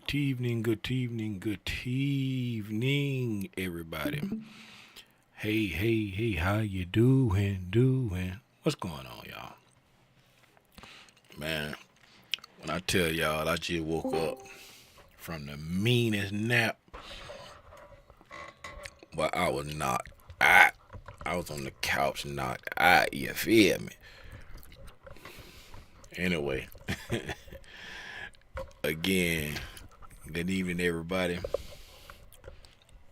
good evening, everybody. Hey, how you doing? What's going on, y'all? Man, when I tell y'all I just woke up from the meanest nap, but I was knocked out. I was on the couch knocked out, you feel me? Anyway, again, good evening, everybody.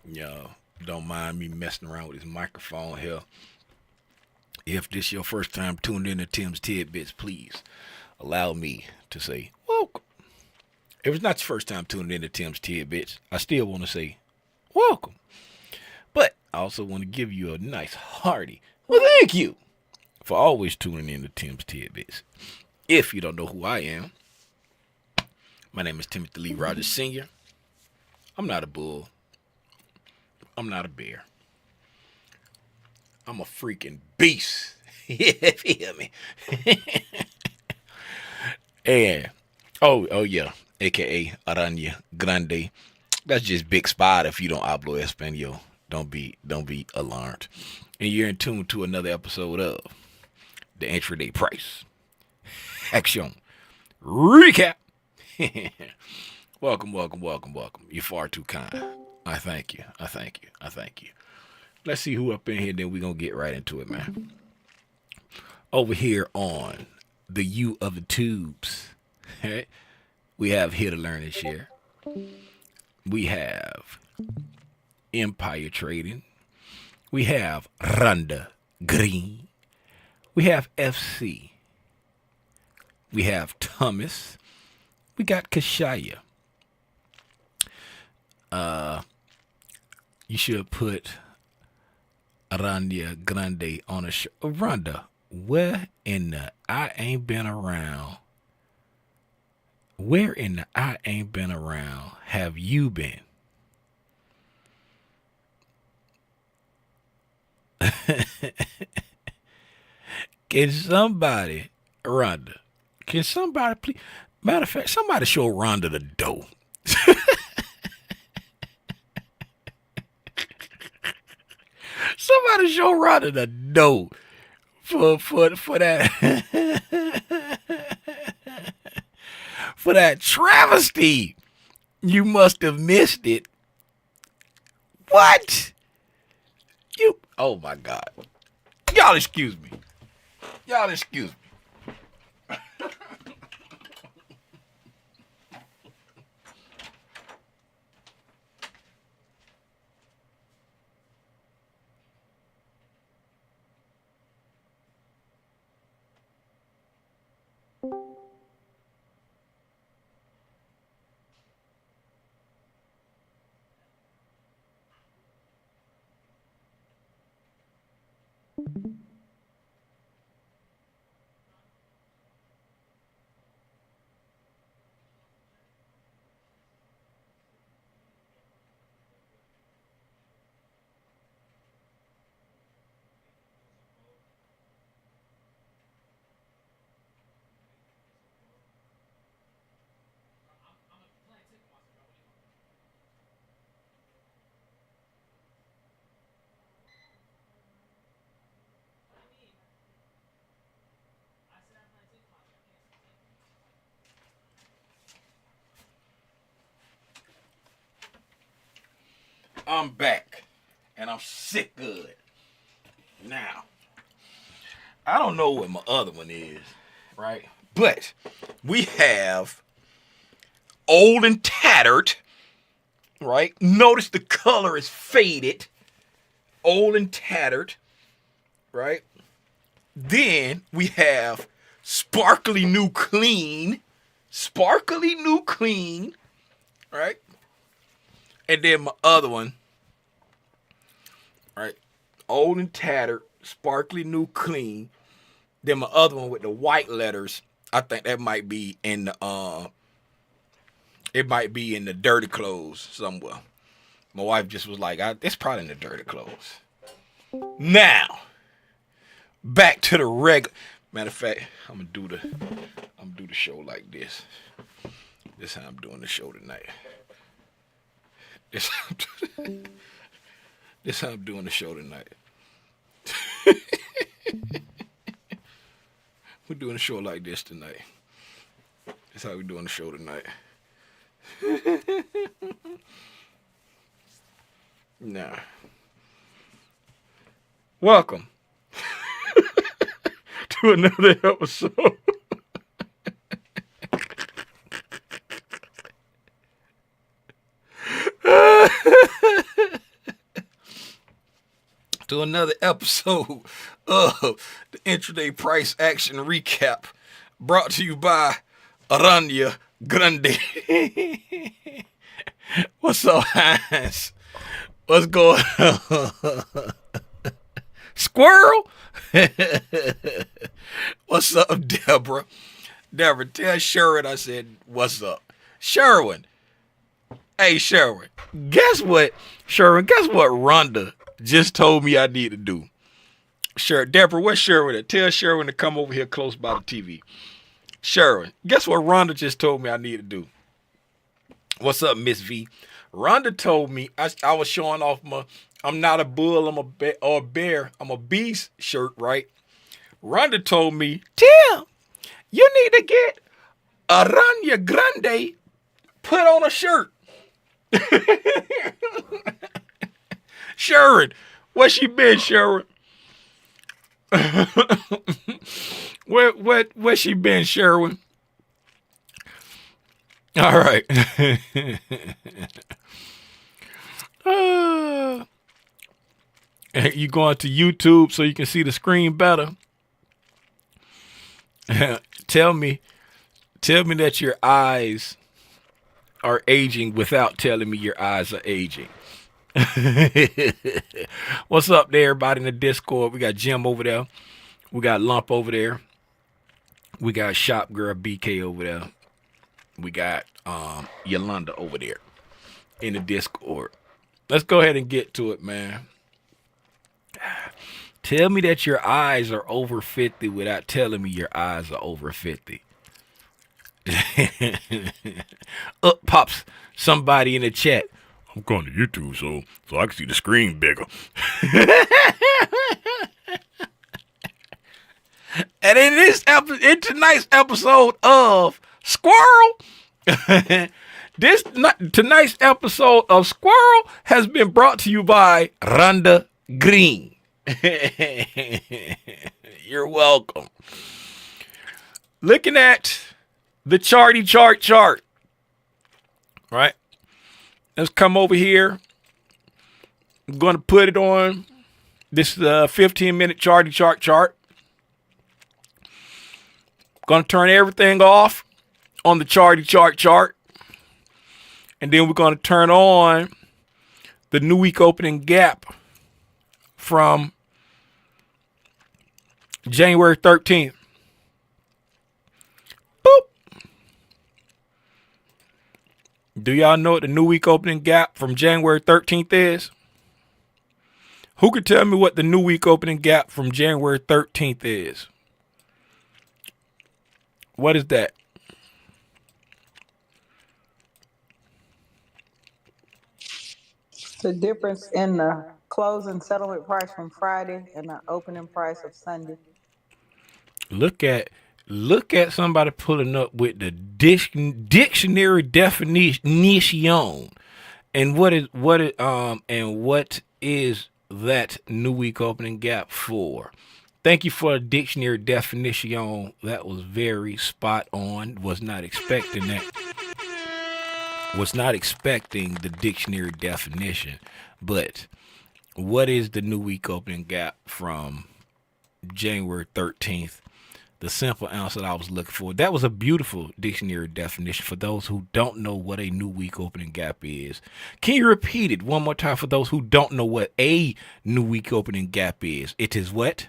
Y'all don't mind me messing around with this microphone here. If this your first time tuning in to Tim's Tidbits, please allow me to say welcome. If it's not your first time tuning in to Tim's Tidbits, I still want to say welcome. But I also want to give you a nice hearty thank you for always tuning in to Tim's Tidbits. If you don't know who I am, my name is Timothy Lee Rogers Sr. I'm not a bull. I'm not a bear. I'm a freaking beast. Yeah, feel me? And oh yeah, aka Araña Grande. That's just Big Spot if you don't hablo español. Don't be alarmed. And you're in tune to another episode of the Intraday Price Action Recap. welcome. You're far too kind. I thank you. Let's see who up in here, then we're going to get right into it, man. Over here on the U of the Tubes, we have Here to Learn and Share. We have Empire Trading. We have Rhonda Green. We have FC. We have Thomas. We got Kashaya. You should put Aranya Grande on a show. Rhonda, where in the I ain't been around? Where in the I ain't been around have you been? Can somebody, Rhonda, can somebody please? Matter of fact, somebody show Rhonda the dough. Somebody show Rhonda the dough for that for that travesty. You must have missed it. What? You? Oh my God! Y'all excuse me. Y'all excuse me. I'm back, and I'm sick good. Now, I don't know what my other one is, right? But we have Old and Tattered, right? Notice the color is faded. Old and Tattered, right? Then we have Sparkly New Clean. Right? And then my other one, right? Old and Tattered, Sparkly New Clean. Then my other one with the white letters, I think that might be in the it might be in the dirty clothes somewhere. My wife just was like, it's probably in the dirty clothes. Now, back to the regular. Matter of fact, I'm gonna do the show like this. This is how I'm doing the show tonight. This, this how I'm doing the show tonight. We're doing a show like this tonight. That's how we're doing the show tonight. Nah. Welcome to another episode. To another episode of the Intraday Price Action Recap, brought to you by Aranya Grande. What's up, Hines? What's going on? Squirrel? What's up, Deborah? Deborah, tell Sherwin I said, what's up? Sherwin. Hey, Sherwin. Guess what? Sherwin, guess what Rhonda just told me I need to do? Deborah, where's Sherwin at? Tell Sherwin to come over here close by the TV. Sherwin, guess what Rhonda just told me I need to do? What's up, Miss V? Rhonda told me I was showing off my I'm not a bull, I'm a bear, I'm a beast shirt, right? Rhonda told me, Tim, you need to get Aranya Grande put on a shirt. Sharon, where she been, Sharon? where she been, Sharon? All right. You going to YouTube so you can see the screen better? Tell me that your eyes are aging without telling me your eyes are aging. What's up there, everybody in the Discord? We got Jim over there. We got Lump over there. We got Shop Girl BK over there. We got Yolanda over there in the Discord. Let's go ahead and get to it, man. Tell me that your eyes are over 50 without telling me your eyes are over 50. Pops somebody in the chat. I'm going to YouTube so I can see the screen bigger. And in tonight's episode of Squirrel, tonight's episode of Squirrel has been brought to you by Rhonda Green. You're welcome. Looking at the chart. Right? Let's come over here. I'm going to put it on this 15-minute chart. Going to turn everything off on the chart. And then we're going to turn on the new week opening gap from January 13th. Boop. Do y'all know what the new week opening gap from January 13th is? Who could tell me what the new week opening gap from January 13th is? What is that? The difference in the closing settlement price from Friday and the opening price of Sunday. Look at somebody pulling up with the dictionary definition. And what is that new week opening gap for? Thank you for the dictionary definition. That was very spot on. Was not expecting that. Was not expecting the dictionary definition. But what is the new week opening gap from January 13th? The simple answer that I was looking for. That was a beautiful dictionary definition for those who don't know what a new week opening gap is. Can you repeat it one more time for those who don't know what a new week opening gap is? It is what?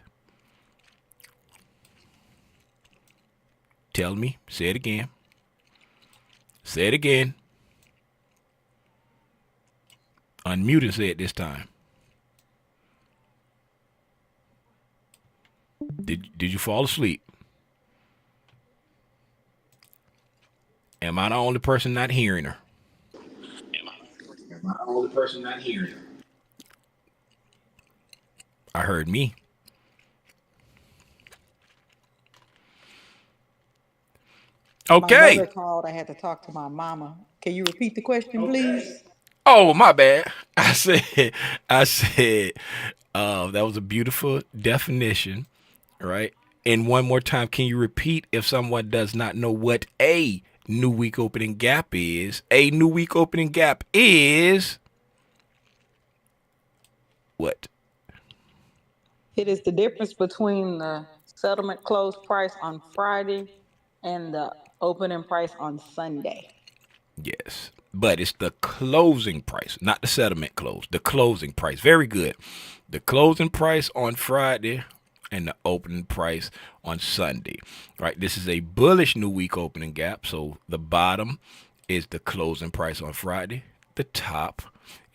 Tell me. Say it again. Say it again. Unmute and say it this time. Did you fall asleep? Am I the only person not hearing her? Am I the only person not hearing? I heard me. My mother Okay. called. I had to talk to my mama. Can you repeat the question, please? Oh, my bad. I said, that was a beautiful definition, right? And one more time, can you repeat if someone does not know what a new week opening gap is? A new week opening gap is what? It is the difference between the settlement close price on Friday and the opening price on Sunday. Yes. But it's the closing price, not the settlement close. The closing price. Very good. The closing price on Friday and the opening price on Sunday. Right? This is a bullish new week opening gap. So the bottom is the closing price on Friday. The top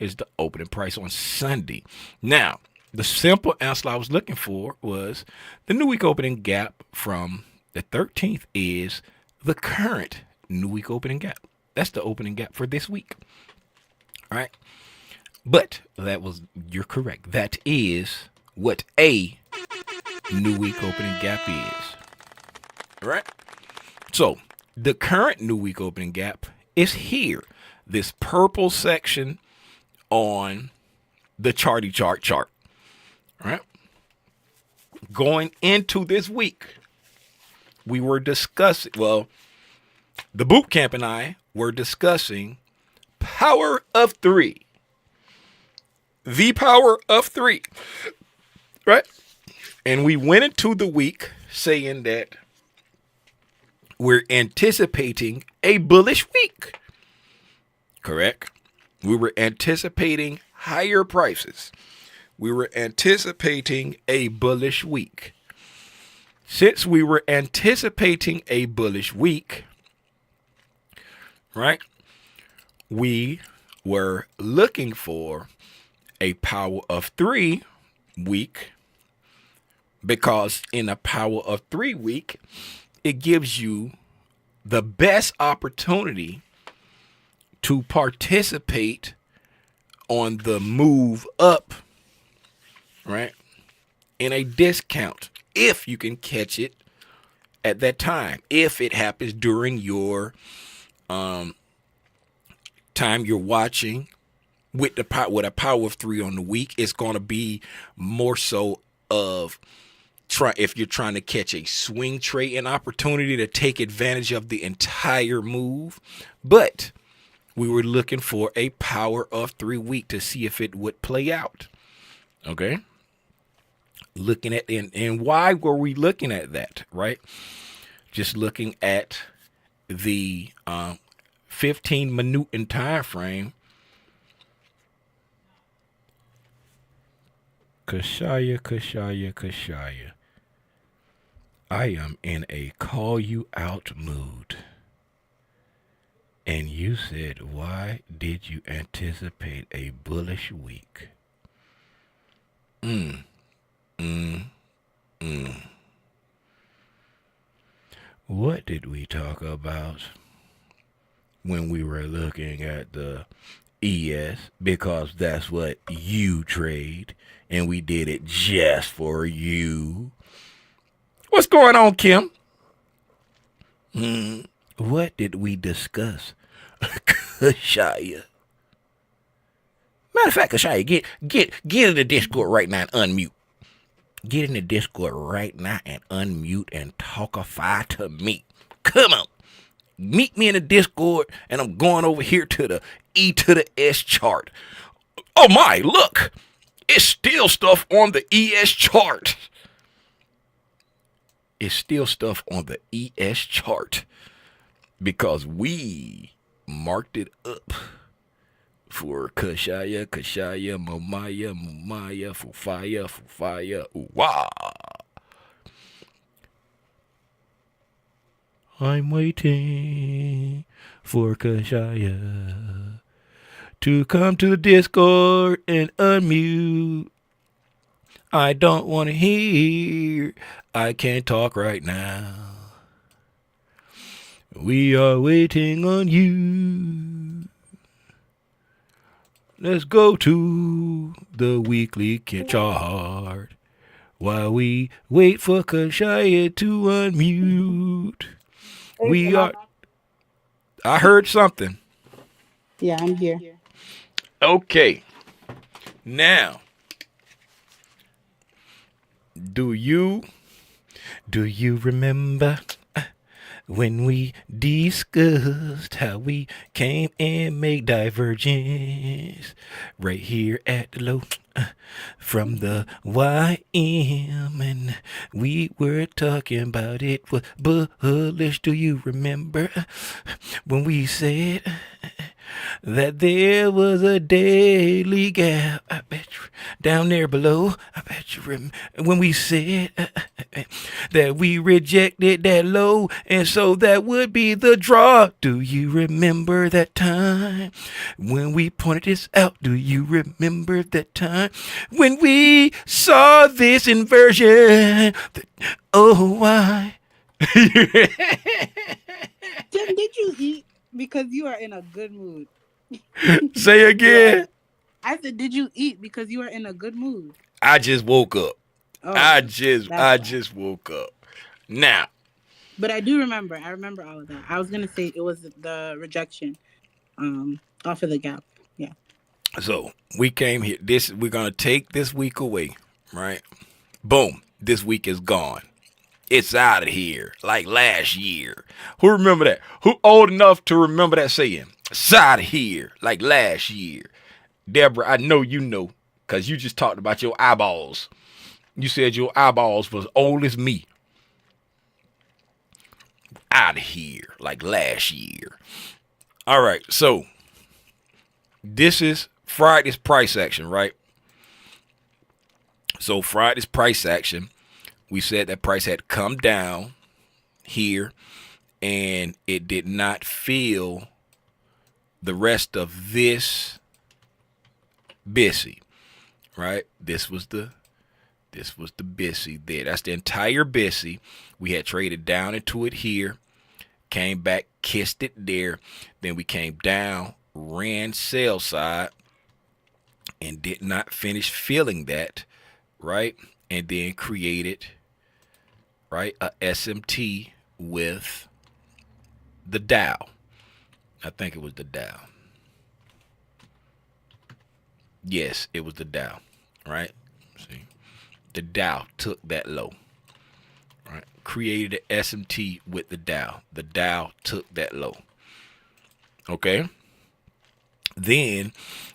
is the opening price on Sunday. Now, the simple answer I was looking for was the new week opening gap from the 13th is the current new week opening gap. That's the opening gap for this week. All right. But you're correct. That is what a new week opening gap is. All right. So the current new week opening gap is here. This purple section on the chart. All right. Going into this week, we were discussing, the boot camp and I were discussing power of three. The power of three. Right? And we went into the week saying that we're anticipating a bullish week. Correct? We were anticipating higher prices. We were anticipating a bullish week. Since we were anticipating a bullish week, right, we were looking for a power of three week, because in a power of 3 week, it gives you the best opportunity to participate on the move up, right, in a discount, if you can catch it at that time. If it happens during your time you're watching with a power of 3 on the week, it's going to be more so of if you're trying to catch a swing trade, an opportunity to take advantage of the entire move. But we were looking for a power of 3 week to see if it would play out. Okay. Looking at, and why were we looking at that? Right. Just looking at the 15-minute time frame. Kashaya. I am in a call you out mood. And you said, why did you anticipate a bullish week? What did we talk about when we were looking at the ES? Because that's what you trade, and we did it just for you. What's going on, Kim? What did we discuss? Kashaya. Matter of fact, Kashaya, get in the Discord right now and unmute. Get in the Discord right now and unmute and talkify to me. Come on. Meet me in the Discord, and I'm going over here to the E to the S chart. Oh my, look. It's still stuff on the ES chart. It's still stuff on the ES chart because we marked it up for Kashaya, Momaya, Fufaya, Uwa. I'm waiting for Kashaya to come to the Discord and unmute. I don't want to hear. I can't talk right now. We are waiting on you. Let's go to the weekly chart while we wait for Kashaya to unmute. Hey, We are. I heard something. yeah, I'm here. Okay. Now, do you remember when we discussed how we came and made divergence right here at the low from the YM, and we were talking about it was bullish. Do you remember when we said that there was a daily gap? I bet you down there below. I bet you when we said that we rejected that low, and so that would be the draw. Do you remember that time when we pointed this out? Do you remember that time when we saw this inversion? Oh, why? Tim, did you eat? Because you are in a good mood. Say again. I said, did you eat? Because you are in a good mood. I just woke up. Oh, I that's why. just woke up. Now, But I do remember. I remember all of that. I was gonna say it was the rejection, off of the gap. Yeah. so we came here. We're gonna take this week away, right? Boom. This week is gone. It's out of here. Like last year. Who remember that? Who old enough to remember that saying? It's out of here. Like last year. Deborah, I know you know, because you just talked about your eyeballs. You said your eyeballs was old as me. Out of here. Like last year. All right. So, this is Friday's price action, right? So, Friday's price action, we said that price had come down here, and it did not fill the rest of this Bissy, right? This was the Bissy there. That's the entire Bissy. We had traded down into it here, came back, kissed it there. Then we came down, ran sell side, and did not finish filling that, right? And then created, right, a SMT with the Dow. I think it was the Dow. Yes, it was the Dow, right? See, the Dow took that low, right? Created an SMT with the Dow. The Dow took that low. Okay. Then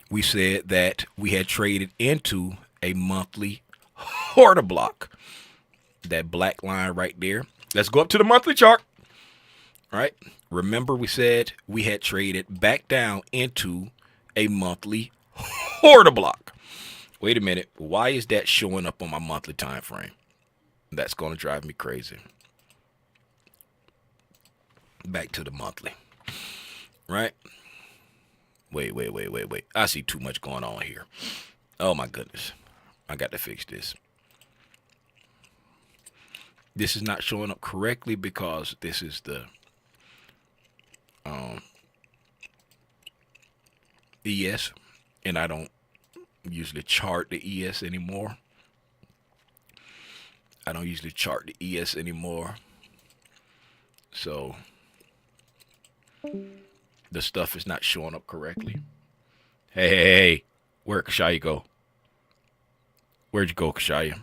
we said that we had traded into a monthly order block. That black line right there. Let's go up to the monthly chart. All right. Remember, we said we had traded back down into a monthly order block. Wait a minute. Why is that showing up on my monthly time frame? That's going to drive me crazy. Back to the monthly. Right? Wait. I see too much going on here. Oh my goodness. I got to fix this. This is not showing up correctly because this is the ES, and I don't usually chart the ES anymore. So the stuff is not showing up correctly. Hey. Where'd Kashaya go? Where'd you go, Kashaya?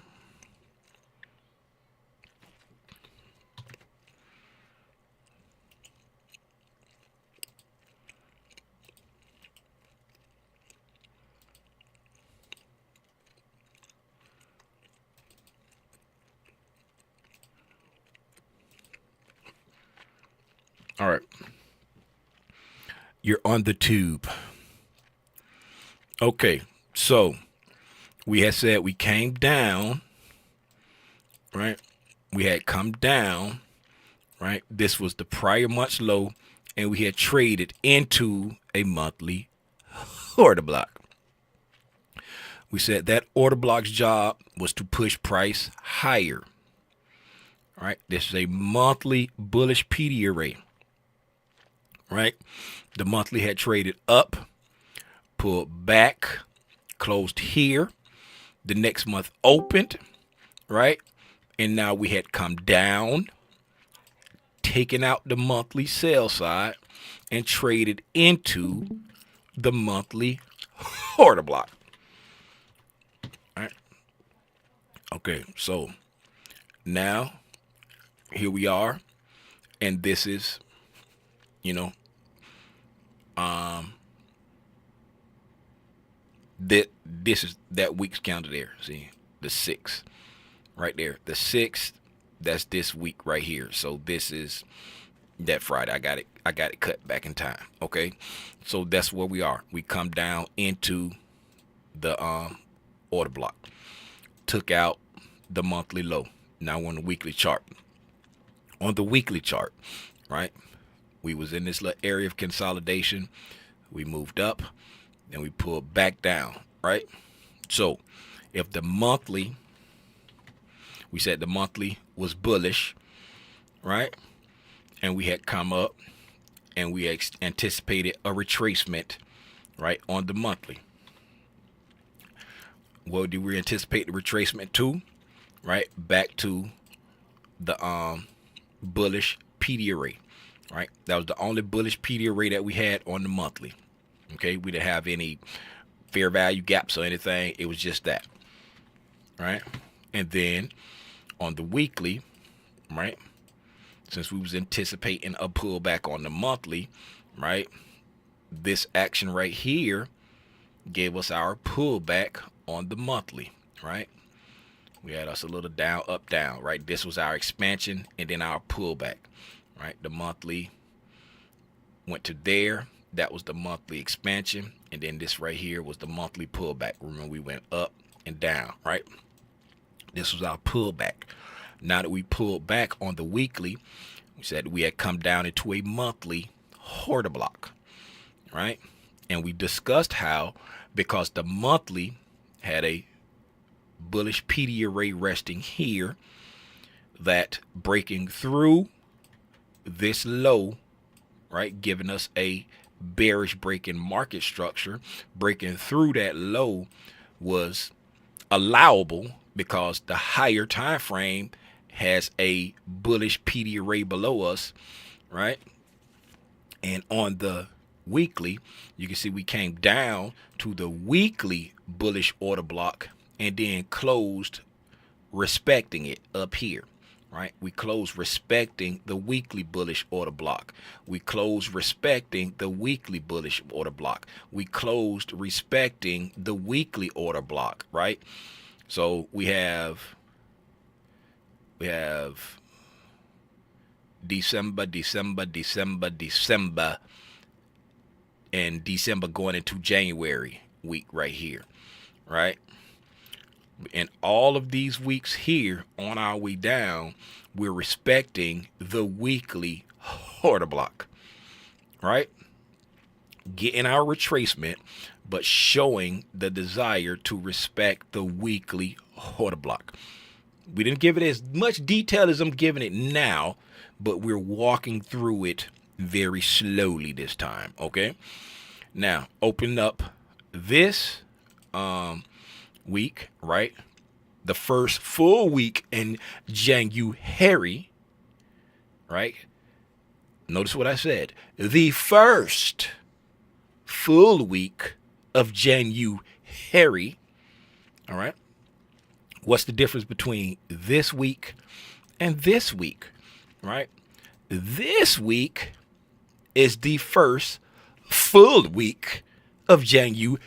All right. You're on the tube. Okay, so we had said we came down, right? We had come down, right? This was the prior month's low, and we had traded into a monthly order block. We said that order block's job was to push price higher. All right, this is a monthly bullish PD array. Right? The monthly had traded up, pulled back, closed here. The next month opened, right? And now we had come down, taken out the monthly sell side, and traded into the monthly order block. All right. Okay, so now here we are, and this is, this is that week's calendar there. See, the 6th right there. The 6th, that's this week right here. So this is that Friday. I got it cut back in time. Okay, so that's where we are. We come down into the order block, took out the monthly low. Now we're on the weekly chart. On the weekly chart, right, we was in this little area of consolidation. We moved up, and we pulled back down, right? So if the monthly, we said the monthly was bullish, right? And we had come up, and we anticipated a retracement, right, on the monthly. What did we anticipate the retracement to? Right, back to the bullish PD array, right? That was the only bullish PD array that we had on the monthly. Okay, we didn't have any fair value gaps or anything. It was just that, right? And then on the weekly, right, since we was anticipating a pullback on the monthly, right, this action right here gave us our pullback on the monthly, right? We had us a little down, up, down, right? This was our expansion and then our pullback, right? The monthly went to there. That was the monthly expansion. And then this right here was the monthly pullback. Remember, we went up and down, right? This was our pullback. Now that we pulled back on the weekly, we said we had come down into a monthly order block, right? And we discussed how, because the monthly had a bullish PD array resting here, that breaking through this low, right, giving us a bearish break in market structure, breaking through that low was allowable because the higher time frame has a bullish PD array below us, right? And on the weekly, you can see we came down to the weekly bullish order block and then closed respecting it up here, right? We closed respecting the weekly bullish order block. We closed respecting the weekly bullish order block. We closed respecting the weekly order block, right? So we have December, and December going into January week right here, right? And all of these weeks here on our way down, we're respecting the weekly order block, right? Getting our retracement, but showing the desire to respect the weekly order block. We didn't give it as much detail as I'm giving it now, but we're walking through it very slowly this time, okay? Now, open up this week, right? The first full week in January, right? Notice what I said. The first full week of January, all right? What's the difference between this week and this week, right? This week is the first full week of January.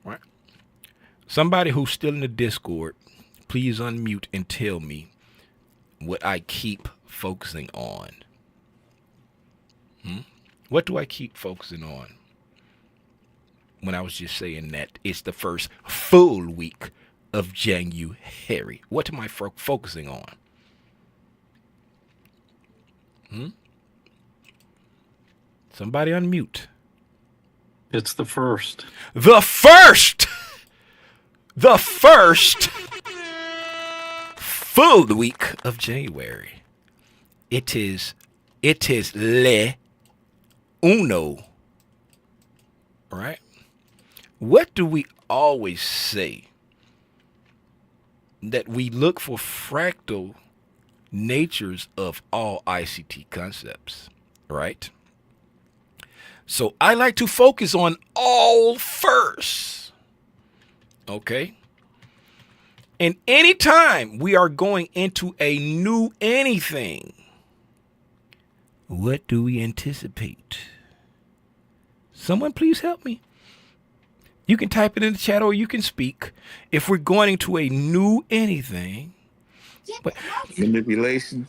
Right? Somebody who's still in the Discord, please unmute and tell me what I keep focusing on. What do I keep focusing on when I was just saying that it's the first full week of January? What am I focusing on? Somebody unmute. It's the first. The first full week of January. It is le uno, right? What do we always say? That we look for fractal natures of all ICT concepts, right? So I like to focus on all first, okay? And anytime we are going into a new anything, what do we anticipate? Someone please help me. You can type it in the chat or you can speak. If we're going into a new anything, manipulation.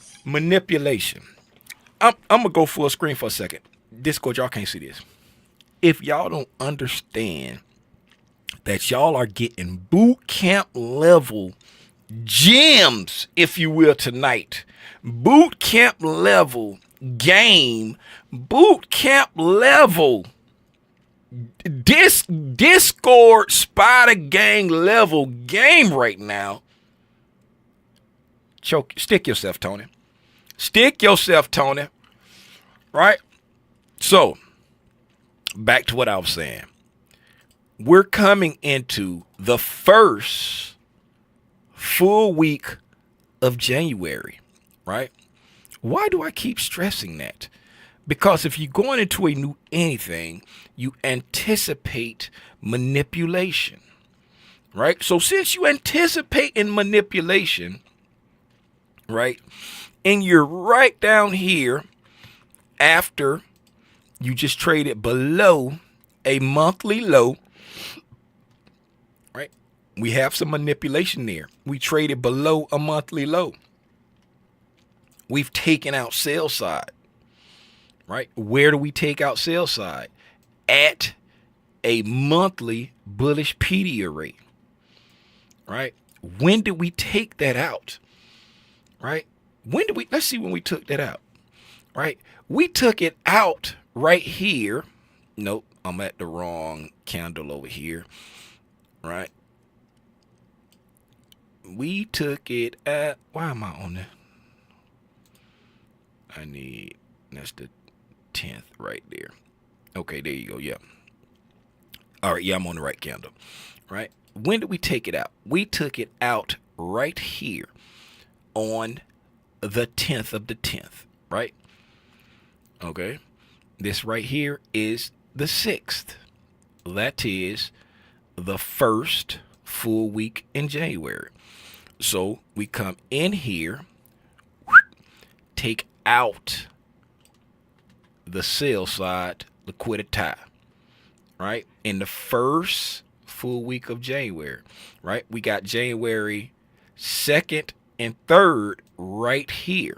I'm gonna go full screen for a second. Discord, y'all can't see this. If y'all don't understand that y'all are getting boot camp level gems, if you will, tonight, boot camp level game, boot camp level Discord Spider Gang level game right now. Stick yourself, Tony. Stick yourself, Tony. Right? So, back to what I was saying. We're coming into the first full week of January, right? Why do I keep stressing that? Because if you're going into a new anything, you anticipate manipulation, right? So since you anticipate in manipulation, right, and you're right down here after you just traded below a monthly low, right? We have some manipulation there. We traded below a monthly low. We've taken out sell side. Right? Where do we take out sell side? At a monthly bullish PD array. Right? When did we take that out? Right? Let's see when we took that out. Right? We took it out right here. Nope, I'm at the wrong candle over here. Right? We took it at, why am I on there? That's the 10th right there. Okay, there you go. Yeah. All right. Yeah, I'm on the right candle. Right. When did we take it out? We took it out right here on the 10th of the 10th. Right. Okay. This right here is the 6th. That is the first full week in January. So we come in here, take out the sell side liquidity, right? In the first full week of January, right? We got January 2nd and 3rd right here,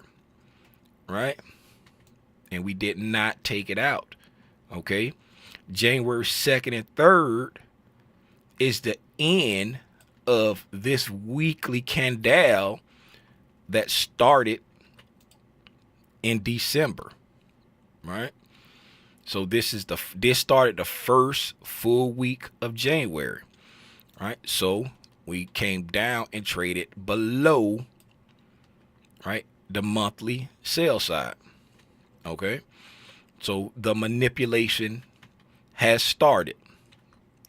right? And we did not take it out, okay? January 2nd and 3rd is the end of this weekly candle that started in December. Right, so this started the first full week of January. Right, so we came down and traded below, right, the monthly sell side. Okay, so the manipulation has started.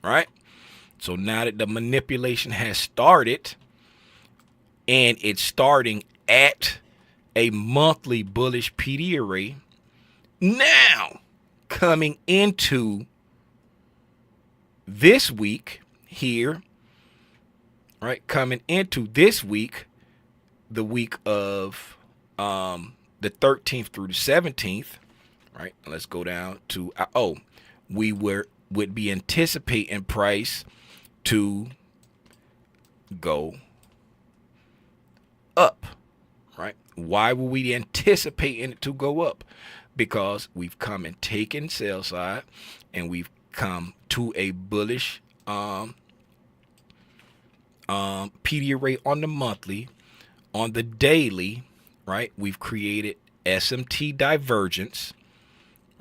Right, so now that the manipulation has started, and it's starting at a monthly bullish PD array. Now, coming into this week here, right? Coming into this week, the week of the 13th through the 17th, right? Let's go down to, we would be anticipating price to go up, right? Why were we anticipating it to go up? Because we've come and taken sell side, and we've come to a bullish PD array on the monthly. On the daily, right, we've created SMT divergence,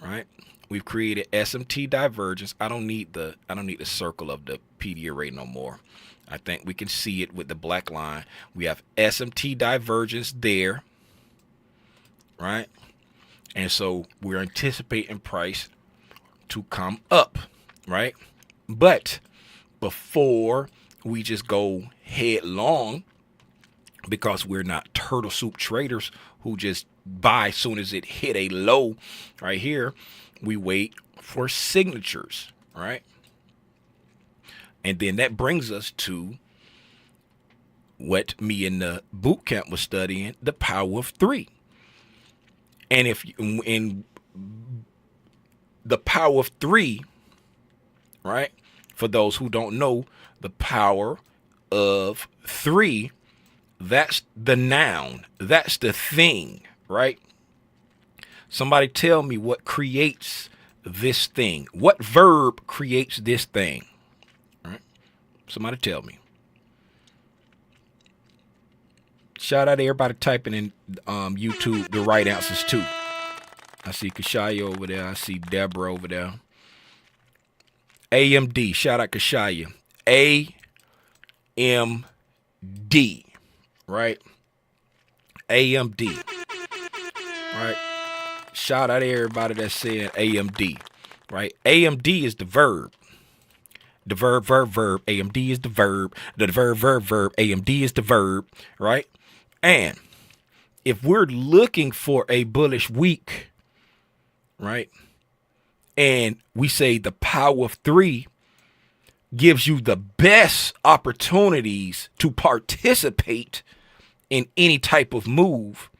right? We've created SMT divergence. I don't need the circle of the PD array no more. I think we can see it with the black line. We have SMT divergence there, right? And so we're anticipating price to come up, right? But before we just go headlong, because we're not turtle soup traders who just buy as soon as it hit a low right here, we wait for signatures, right? And then that brings us to what me and the boot camp was studying, the power of three. And if in the power of three, right? For those who don't know, the power of three, that's the noun, that's the thing, right? Somebody tell me what creates this thing. What verb creates this thing? All right? Somebody tell me. Shout out to everybody typing in YouTube the right answers too. I see Kashaya over there. I see Deborah over there. AMD. Shout out Kashaya. AMD. Right? AMD. Right? Shout out to everybody that's saying AMD. Right? AMD is the verb. The verb. AMD is the verb. The verb. AMD is the verb. Right? And if we're looking for a bullish week, right? And we say the power of three gives you the best opportunities to participate in any type of move.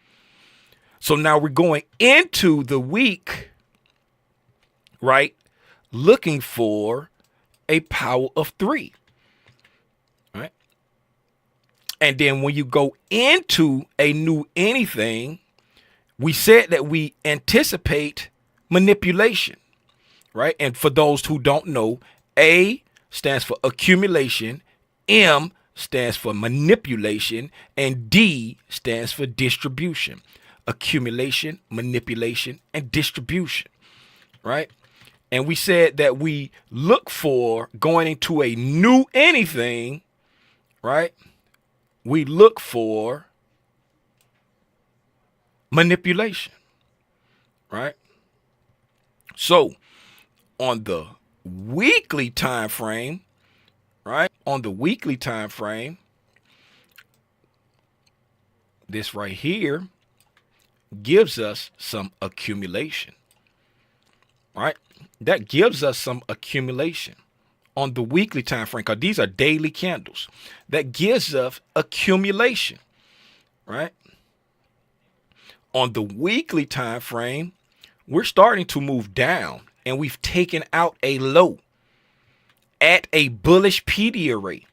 So now we're going into the week, right? Looking for a power of three. And then when you go into a new anything, we said that we anticipate manipulation, right? And for those who don't know, A stands for accumulation, M stands for manipulation, and D stands for distribution. Accumulation, manipulation, and distribution, right? And we said that we look for going into a new anything, right? We look for manipulation, right? So on the weekly time frame, right? On the weekly time frame, this right here gives us some accumulation, right? That gives us some accumulation. On the weekly time frame, because these are daily candles, that gives us accumulation, right? On the weekly time frame, we're starting to move down, and we've taken out a low at a bullish PD array,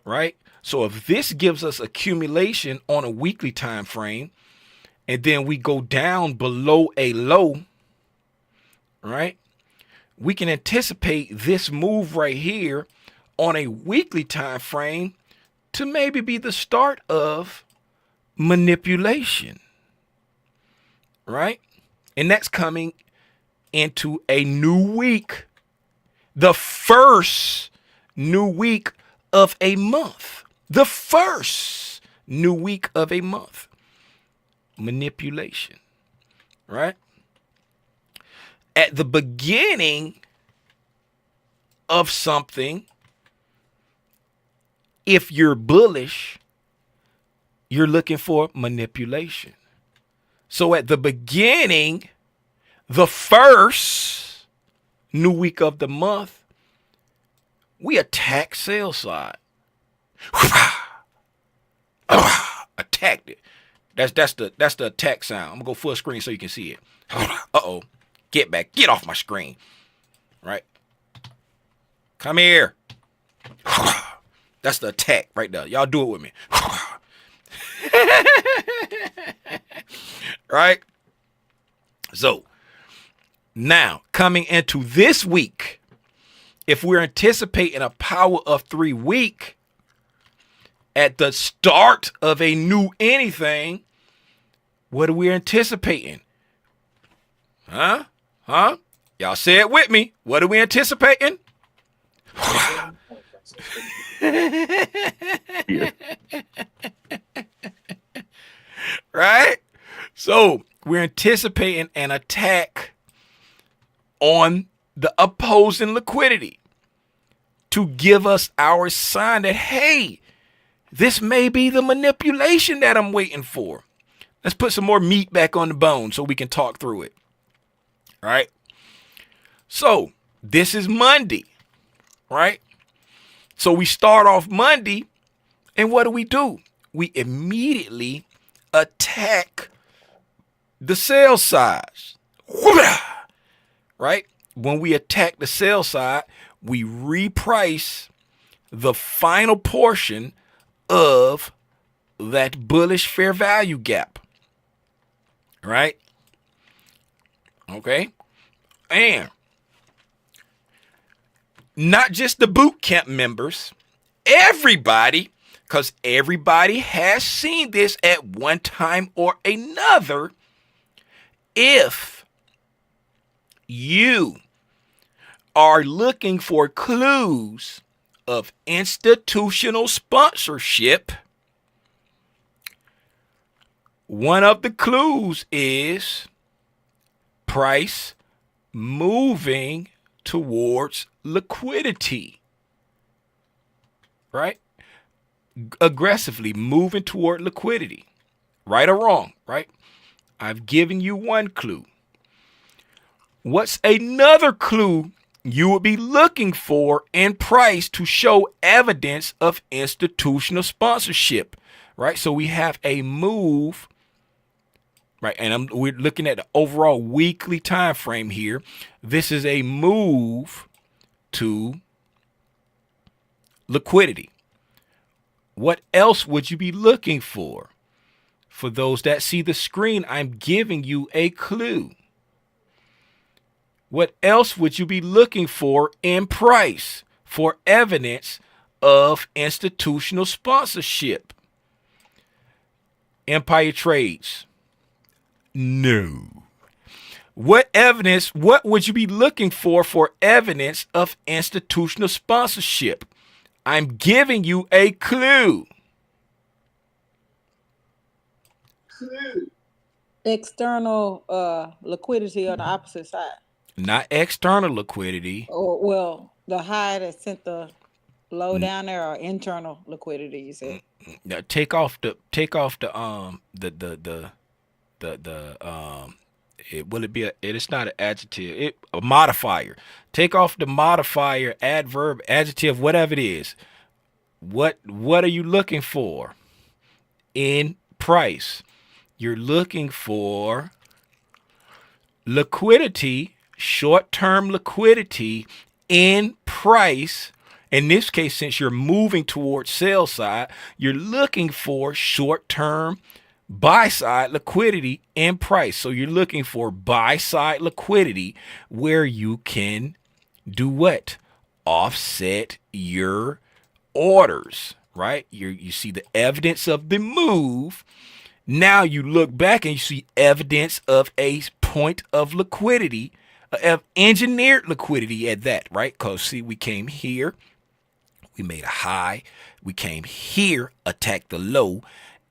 right? So if this gives us accumulation on a weekly time frame, and then we go down below a low, right? We can anticipate this move right here on a weekly time frame to maybe be the start of manipulation, right? And that's coming into a new week, the first new week of a month, the first new week of a month. Manipulation, right? At the beginning of something, if you're bullish, you're looking for manipulation. So at the beginning, the first new week of the month, we attack sell side. Attacked it. That's the attack sound. I'm gonna go full screen so you can see it. Uh-oh. Get back. Get off my screen. Right? Come here. That's the attack right there. Y'all do it with me. Right? So, now, coming into this week, if we're anticipating a power of 3 week at the start of a new anything, what are we anticipating? Huh? Y'all say it with me. What are we anticipating? Right? So we're anticipating an attack on the opposing liquidity to give us our sign that, hey, this may be the manipulation that I'm waiting for. Let's put some more meat back on the bone so we can talk through it. All right. So this is Monday, right? So we start off Monday, and what do? We immediately attack the sell side, right? When we attack the sell side, we reprice the final portion of that bullish fair value gap, right? Okay. And not just the boot camp members, everybody, because everybody has seen this at one time or another. If you are looking for clues of institutional sponsorship, one of the clues is price moving towards liquidity, right? Aggressively moving toward liquidity, right or wrong, right? I've given you one clue. What's another clue you would be looking for in price to show evidence of institutional sponsorship, right? So we have a move, right? And we're looking at the overall weekly time frame here. This is a move to liquidity. What else would you be looking for? For those that see the screen, I'm giving you a clue. What else would you be looking for in price for evidence of institutional sponsorship? Empire Trades. No. What would you be looking for evidence of institutional sponsorship? I'm giving you a clue. External liquidity on the opposite side. Not external liquidity. Or, well, the high that sent the low down there, or internal liquidity, you said. Now take off the it's not an adjective, a modifier. Take off the modifier, adverb, adjective, whatever it is. What are you looking for in price? You're looking for liquidity, short-term liquidity in price. In this case, since you're moving towards sell side, you're looking for short-term buy side liquidity in price. So you're looking for buy side liquidity where you can do what? Offset your orders, right? You see the evidence of the move. Now you look back and you see evidence of a point of liquidity, of engineered liquidity at that, right? Because see, we came here, we made a high, we came here, attacked the low,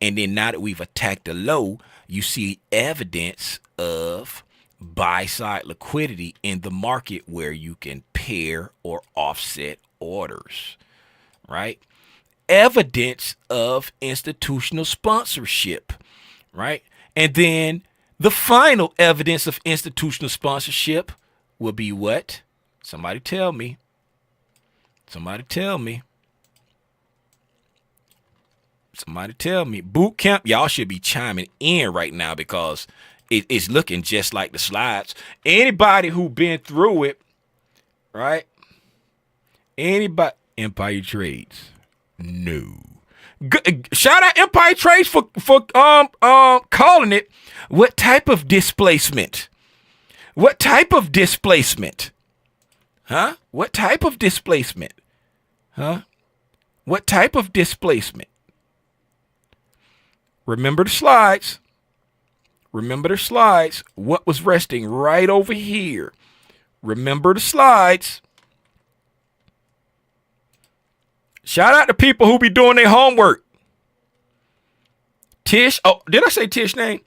and then now that we've attacked the low, you see evidence of buy side liquidity in the market where you can pair or offset orders, right? Evidence of institutional sponsorship, right? And then the final evidence of institutional sponsorship will be what? Somebody tell me. Somebody tell me. Somebody tell me. Boot camp, y'all should be chiming in right now because it's looking just like the slides. Anybody who been through it, right? Anybody, Empire Trades. No. Shout out Empire Trades for calling it. What type of displacement? What type of displacement? Huh? What type of displacement? Huh? What type of displacement? Remember the slides. Remember the slides. What was resting right over here? Remember the slides. Shout out to people who be doing their homework. Tish. Oh, did I say Tish name?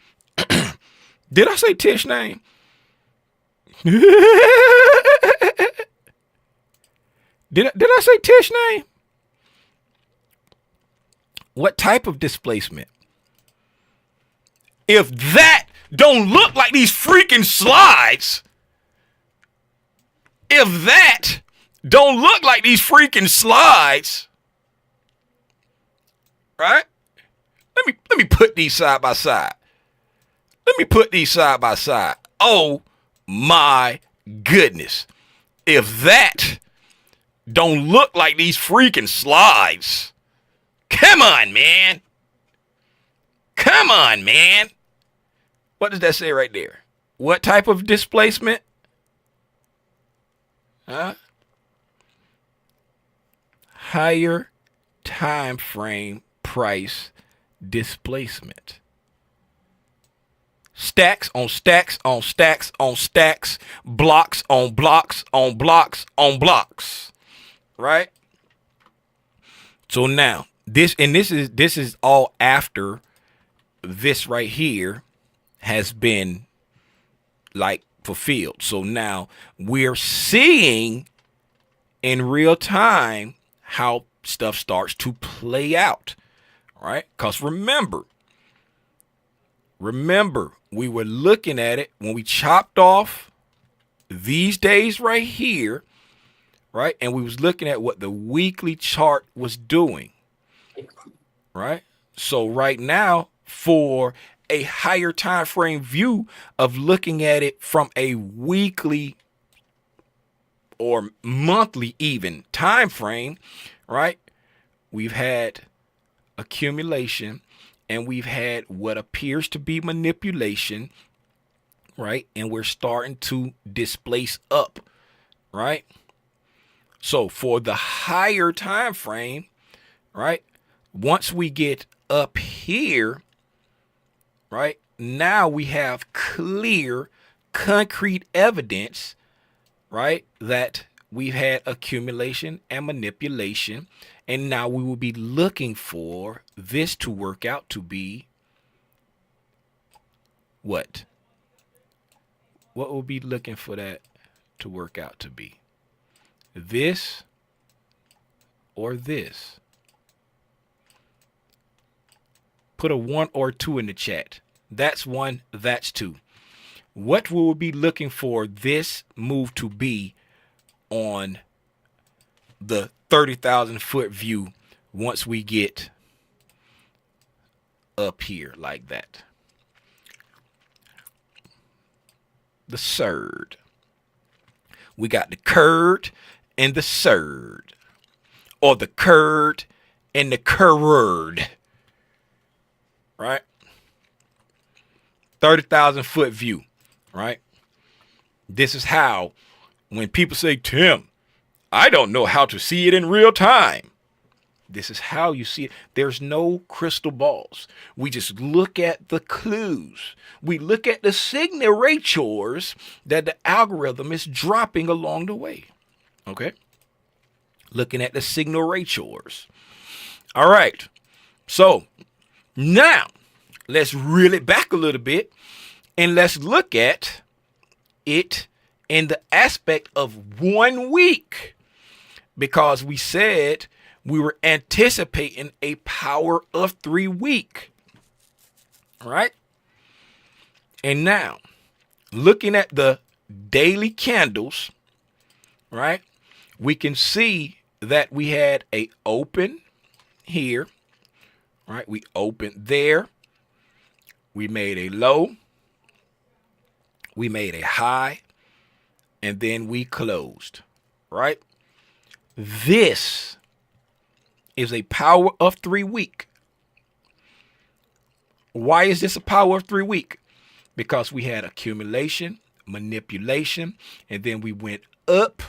Did I say Tish name? Did I say Tish name? What type of displacement? If that don't look like these freaking slides, if that don't look like these freaking slides, right? Let me put these side by side. Let me put these side by side. Oh my goodness. If that don't look like these freaking slides, come on, man. Come on, man. What does that say right there? What type of displacement? Huh? Higher time frame price displacement. Stacks on stacks on stacks on stacks, blocks on blocks on blocks on blocks. Right? So now, this is all after this right here has been like fulfilled. So now we're seeing in real time how stuff starts to play out, right? Because remember, we were looking at it when we chopped off these days right here, right? And we was looking at what the weekly chart was doing, right? So right now, for a higher time frame view of looking at it from a weekly or monthly even time frame, right? We've had accumulation and we've had what appears to be manipulation, right? And we're starting to displace up, right? So for the higher time frame, right? Once we get up here, right? Now we have clear, concrete evidence, right? That we've had accumulation and manipulation. And now we will be looking for this to work out to be what? What will be looking for that to work out to be? This or this? Put a 1 or 2 in the chat. That's 1, that's 2. What will we be looking for this move to be on the 30,000 foot view once we get up here like that? The surd. We got the curd and the surd, or the curd and the curd. Right? 30,000 foot view, right? This is how, when people say, Tim, I don't know how to see it in real time. This is how you see it. There's no crystal balls. We just look at the clues. We look at the signatures that the algorithm is dropping along the way. Okay? Looking at the signatures. All right. So, now, let's reel it back a little bit and let's look at it in the aspect of 1 week, because we said we were anticipating a power of 3 week, right? And now, looking at the daily candles, right, we can see that we had a open here. Right, we opened there, we made a low, we made a high, and then we closed, right? This is a power of 3 week. Why is this a power of 3 week? Because we had accumulation, manipulation, and then we went up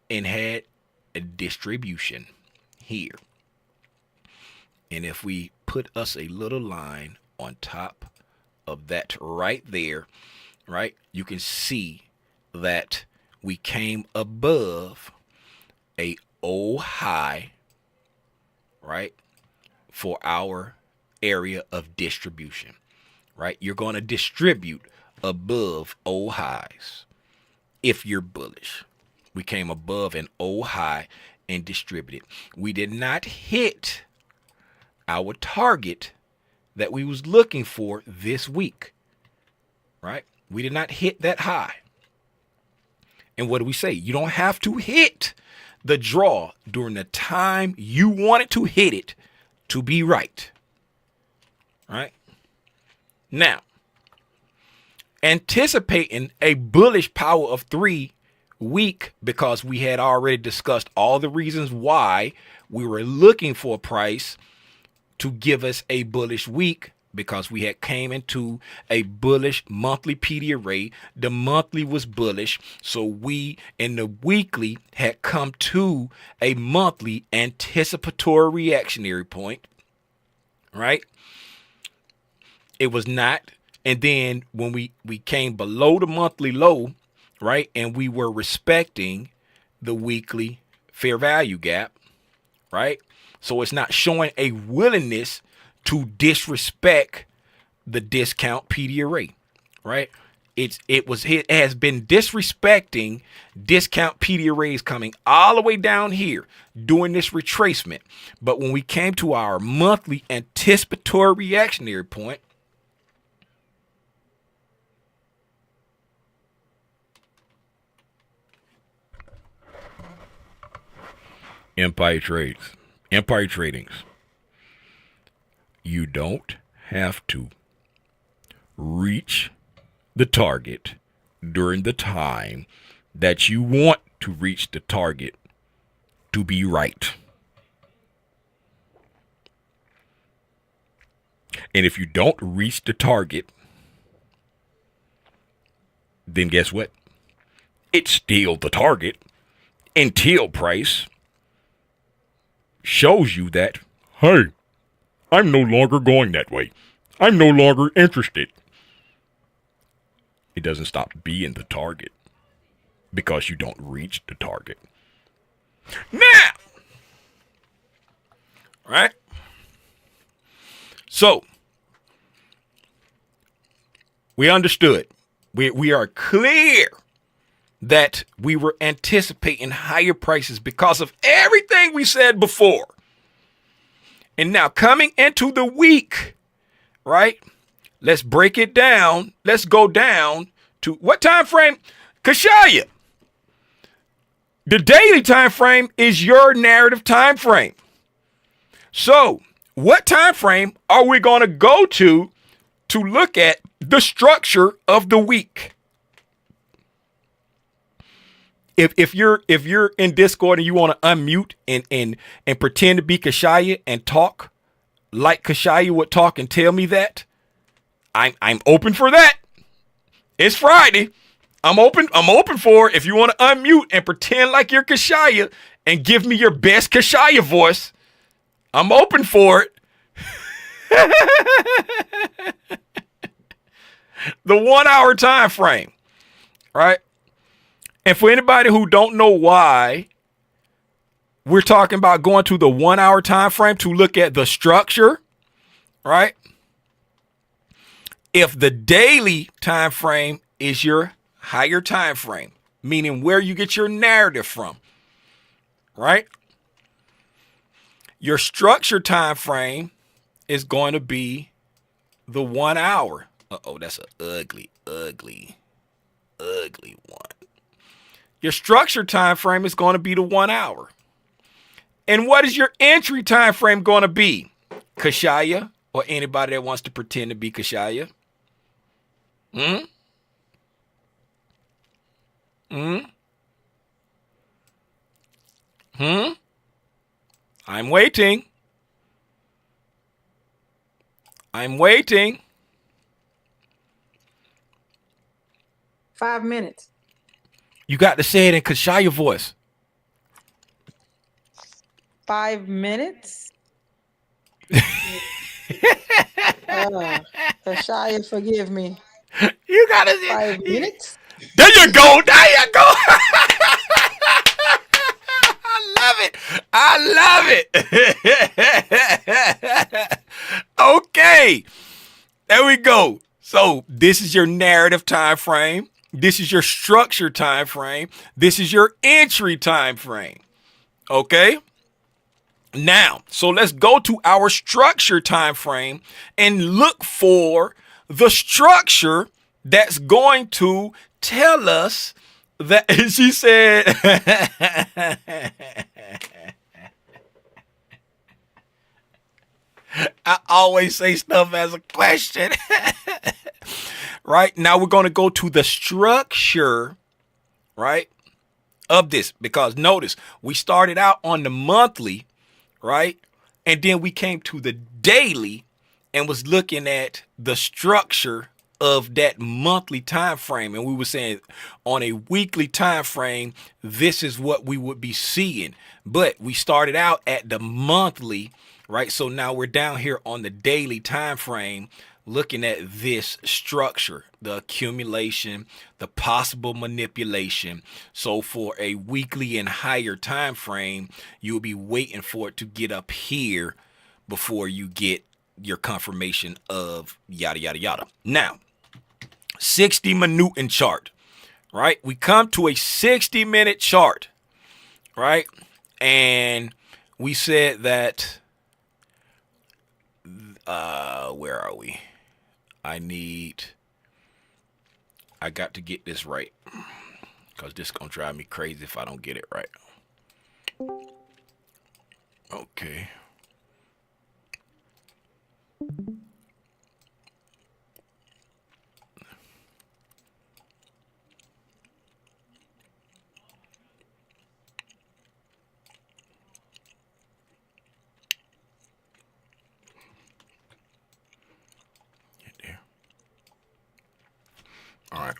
and had a distribution here. And if we put us a little line on top of that right there, right, you can see that we came above a old high, right, for our area of distribution, right? You're going to distribute above old highs if you're bullish. We came above an old high and distributed. We did not hit our target that we was looking for this week, right? We did not hit that high. And what do we say? You don't have to hit the draw during the time you wanted to hit it to be right. Right? Now, anticipating a bullish power of 3 week, because we had already discussed all the reasons why we were looking for a price to give us a bullish week, because we had came into a bullish monthly PD array. The monthly was bullish, so we in the weekly had come to a monthly anticipatory reactionary point, right? It was not. And then when we came below the monthly low, right, and we were respecting the weekly fair value gap, right? So it's not showing a willingness to disrespect the discount PD array, right? It has been disrespecting discount PD arrays coming all the way down here doing this retracement. But when we came to our monthly anticipatory reactionary point, Empire Tradings. You don't have to reach the target during the time that you want to reach the target to be right. And if you don't reach the target, then guess what? It's still the target until price shows you that, hey, I'm no longer going that way. I'm no longer interested. It doesn't stop being the target because you don't reach the target. Now, right? So, we understood. We are clear that we were anticipating higher prices because of everything we said before. And now coming into the week, right? Let's break it down. Let's go down to what time frame? Kashaya. The daily time frame is your narrative time frame. So, what time frame are we going to go to look at the structure of the week? If you're in Discord and you want to unmute and pretend to be Kashaya and talk like Kashaya would talk and tell me that, I'm open for that. It's Friday. I'm open for it. If you want to unmute and pretend like you're Kashaya and give me your best Kashaya voice, I'm open for it. The 1 hour time frame, right? And for anybody who don't know why we're talking about going to the 1 hour time frame to look at the structure, right? If the daily time frame is your higher time frame, meaning where you get your narrative from, right? Your structure time frame is going to be the 1 hour. Uh-oh, that's an ugly one. Your structure time frame is going to be the 1 hour. And what is your entry time frame going to be? Kashaya, or anybody that wants to pretend to be Kashaya? I'm waiting. 5 minutes. You got to say it in Kashaya voice. 5 minutes. Kashaya, forgive me. You got to say 5 minutes. There you go. I love it. Okay. There we go. So this is your narrative time frame. This is your structure time frame. This is your entry time frame. Okay? Now, so let's go to our structure time frame and look for the structure that's going to tell us that. She said, I always say stuff as a question. Right? Now we're going to go to the structure, right, of this, because notice we started out on the monthly, right? And then we came to the daily and was looking at the structure of that monthly time frame. And we were saying on a weekly time frame, this is what we would be seeing. But we started out at the monthly, right? So now we're down here on the daily time frame looking at this structure, the accumulation, the possible manipulation. So for a weekly and higher time frame, you'll be waiting for it to get up here before you get your confirmation of yada, yada, yada. Now, 60-minute chart, right? We come to a 60-minute chart, right? And we said that, where are we? I got to get this right, because this is going to drive me crazy if I don't get it right. Okay. Get there. All right.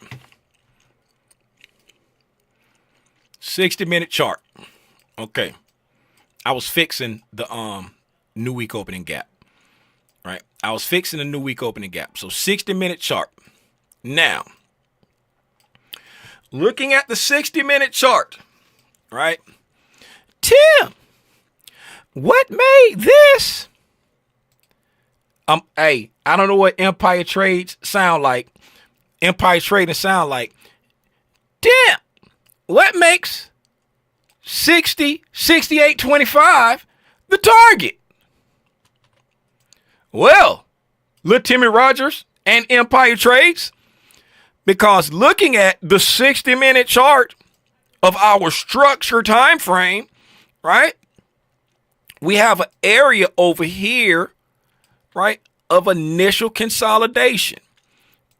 60-minute chart. Okay. I was fixing the new week opening gap. Right? I was fixing the new week opening gap. So 60-minute chart. Now, looking at the 60-minute chart, right? Tim, what made this? Hey, I don't know what Empire Trades sound like. Empire Trading sound like. Damn, what makes 60, 68.25 the target? Well, little Timmy Rogers and Empire Trades, because looking at the 60-minute chart of our structure time frame, right? We have an area over here, right, of initial consolidation,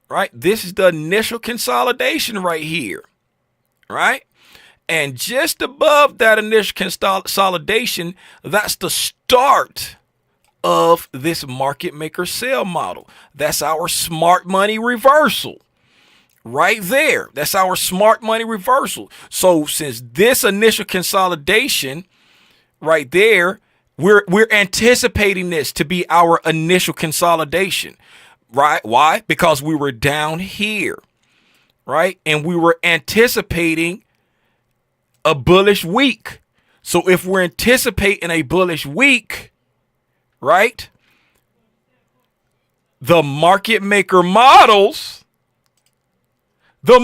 right? This is the initial consolidation right here, right? And just above that initial consolidation, that's the start of this market maker sell model. That's our smart money reversal right there. That's our smart money reversal. So since this initial consolidation right there, we're anticipating this to be our initial consolidation, right? Why? Because we were down here, right? And we were anticipating a bullish week. So if we're anticipating a bullish week, right, the market maker models boot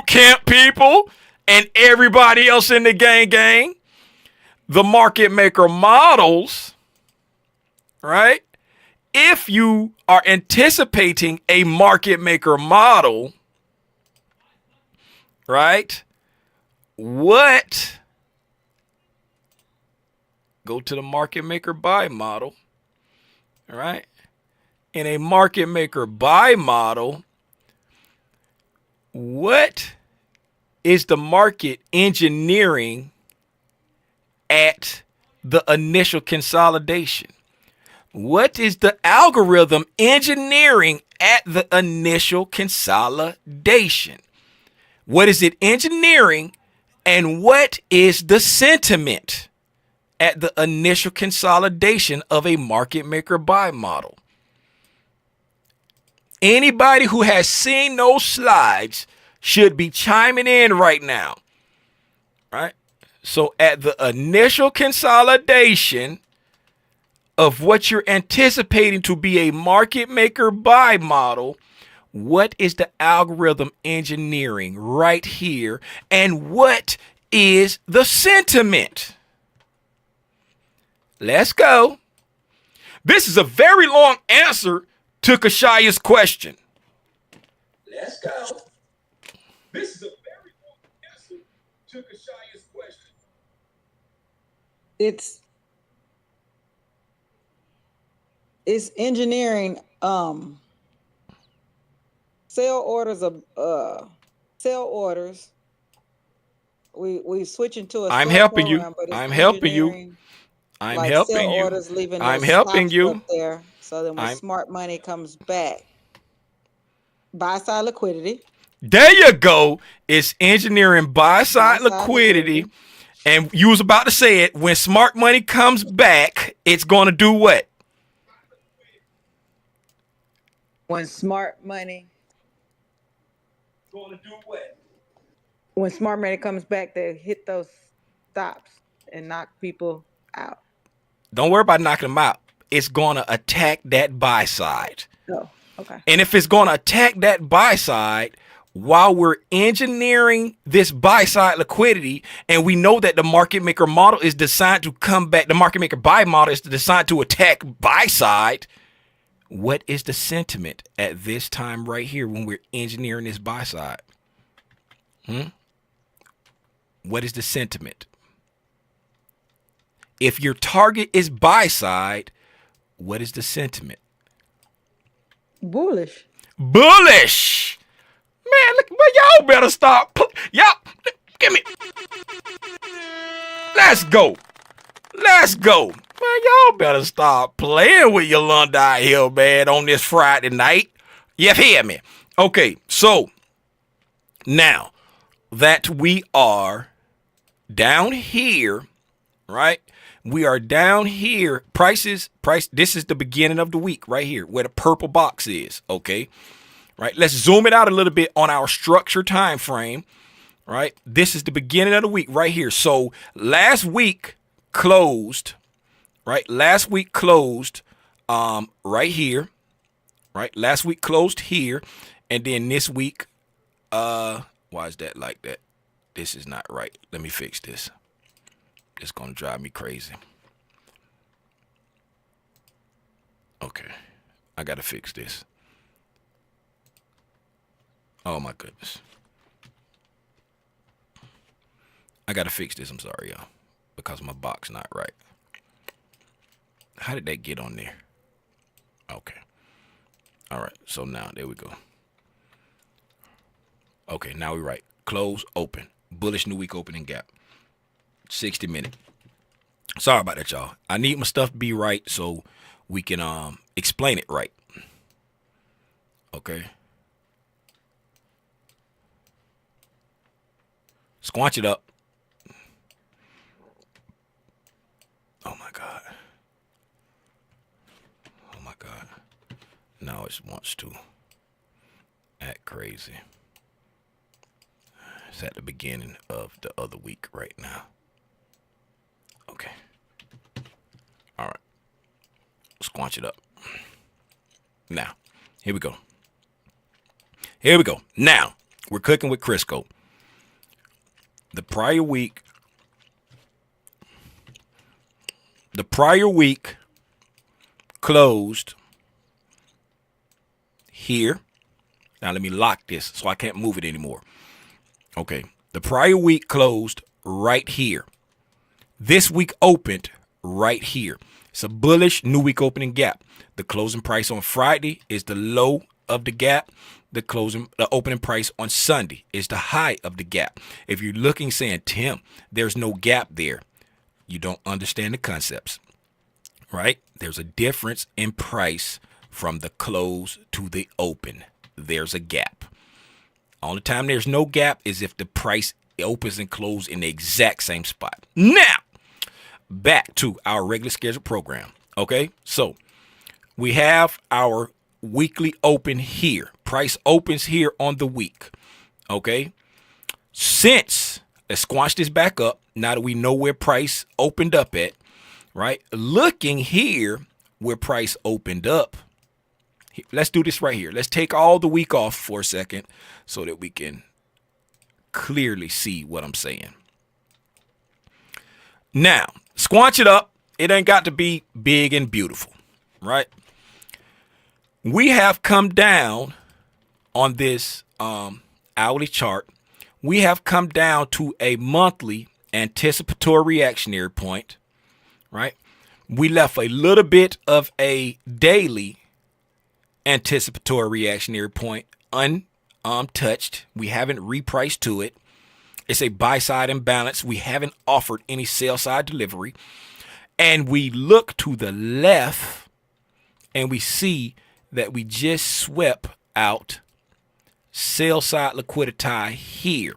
camp people and everybody else in the gang, the market maker models, right? If you are anticipating a market maker model, right, what? Go to the market maker buy model, all right? In a market maker buy model, what is the market engineering at the initial consolidation? What is the algorithm engineering at the initial consolidation? What is it engineering, and what is the sentiment at the initial consolidation of a market maker buy model? Anybody who has seen those slides should be chiming in right now, right? So at the initial consolidation of what you're anticipating to be a market maker buy model, What is the algorithm engineering right here? And what is the sentiment? Let's go. This is a very long answer to Kashaya's question. Let's go. This is a very long answer to Kashaya's question. It's engineering. Sell orders we switching to a I'm sell helping you. program, but it's I'm helping you. engineering, I'm like helping sell you. orders, leaving I'm those helping stops you. up there, so then when smart money comes back, buy side liquidity. There you go. It's engineering buy-side liquidity. And you was about to say it. When smart money comes back, it's going to do what? When smart money comes back, they hit those stops and knock people out. Don't worry about knocking them out. It's going to attack that buy side. Oh, okay. And if it's going to attack that buy side, while we're engineering this buy side liquidity, and we know that the market maker model is designed to come back, the market maker buy model is designed to attack buy side. What is the sentiment at this time right here when we're engineering this buy side? What is the sentiment? If your target is buy side, what is the sentiment? Bullish. Bullish. Man, look, well, y'all better stop. Y'all, give me. Let's go. Let's go. Man, y'all better stop playing with Yolanda out here, man, on this Friday night. You hear me? Okay, so now that we are down here, right? We are down here. Price. This is the beginning of the week right here where the purple box is. Okay. Right. Let's zoom it out a little bit on our structure time frame. Right. This is the beginning of the week right here. So last week closed. Right. Last week closed right here. Right. Last week closed here. And then this week. Why is that like that? This is not right. Let me fix this. It's going to drive me crazy. Okay. I got to fix this. Oh, my goodness. I got to fix this. I'm sorry, y'all. Because my box not right. How did that get on there? Okay. All right. So now, there we go. Okay, now we're right. Close, open. Bullish new week opening gap. 60 minute. Sorry about that, y'all. I need my stuff to be right so we can explain it right. Okay. Squanch it up. Oh my God. Oh my God. Now it wants to act crazy. It's at the beginning of the other week right now. Okay. All right. Squanch it up. Now, here we go. Here we go. Now, we're cooking with Crisco. The prior week closed here. Now, let me lock this so I can't move it anymore. Okay. The prior week closed right here. This week opened right here. It's a bullish new week opening gap. The closing price on Friday is the low of the gap. The opening price on Sunday is the high of the gap. If you're looking saying, Tim, there's no gap there, you don't understand the concepts, right? There's a difference in price from the close to the open. There's a gap. Only time there's no gap is if the price opens and closes in the exact same spot. Now, back to our regular scheduled program. Okay, so we have our weekly open here. Price opens here on the week. Okay, let's squash this back up now that we know where price opened up at, right? Looking here where price opened up, Let's do this right here. Let's take all the week off for a second so that we can clearly see what I'm saying. Now, squanch it up. It ain't got to be big and beautiful, right? We have come down on this hourly chart. We have come down to a monthly anticipatory reactionary point, right? We left a little bit of a daily anticipatory reactionary point untouched. We haven't repriced to it. It's a buy side imbalance. We haven't offered any sell side delivery. And we look to the left and we see that we just swept out sell side liquidity here,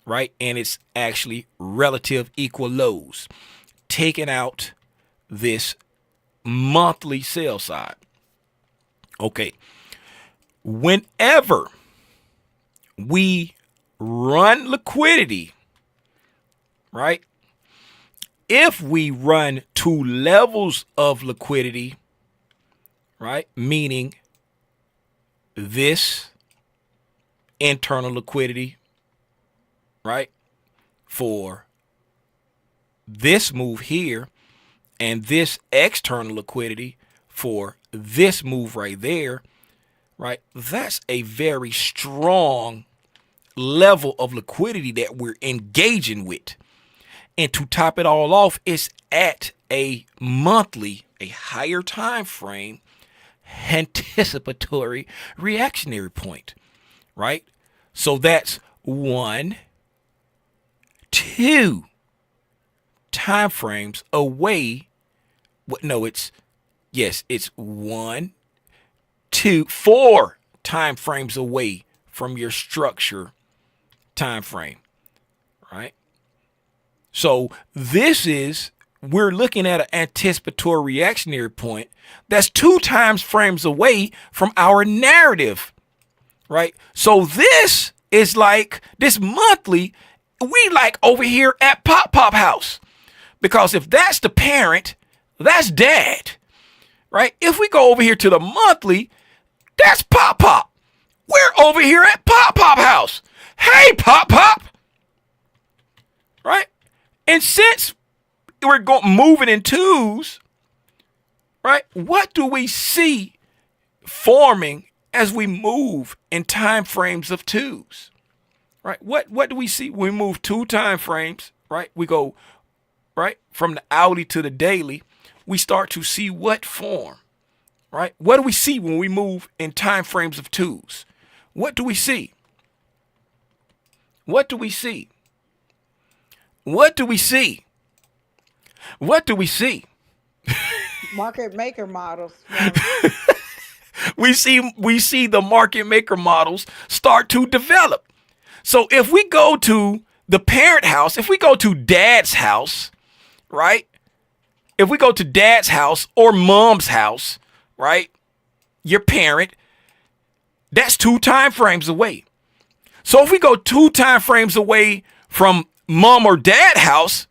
right? And it's actually relative equal lows, taking out this monthly sell side. Okay. Whenever we run liquidity, right? If we run two levels of liquidity, right? Meaning this internal liquidity, right? For this move here, and this external liquidity for this move right there, right? That's a very strong level of liquidity that we're engaging with. And to top it all off, it's at a monthly, a higher time frame, anticipatory reactionary point, right? So that's 1, 2 time frames away. No, it's 1, 2, 4 time frames away from your structure time frame, right? So we're looking at an anticipatory reactionary point that's 2 time frames away from our narrative, right? So this is like this monthly, we like over here at Pop House, because if that's the parent, that's dad, right? If we go over here to the monthly, that's Pop. We're over here at Pop House. Hey, Pop, right? And since we're moving in twos, right? What do we see forming as we move in time frames of twos, right? What do we see? We move 2 time frames, right? We go right from the hourly to the daily. We start to see what form, right? What do we see when we move in time frames of twos? What do we see? What do we see? What do we see? What do we see? Market maker models. We see the market maker models start to develop. So if we go to the parent house, if we go to dad's house, right? If we go to dad's house or mom's house, right? Your parent, that's 2 time frames away. So if we go 2 time frames away from mom or dad house,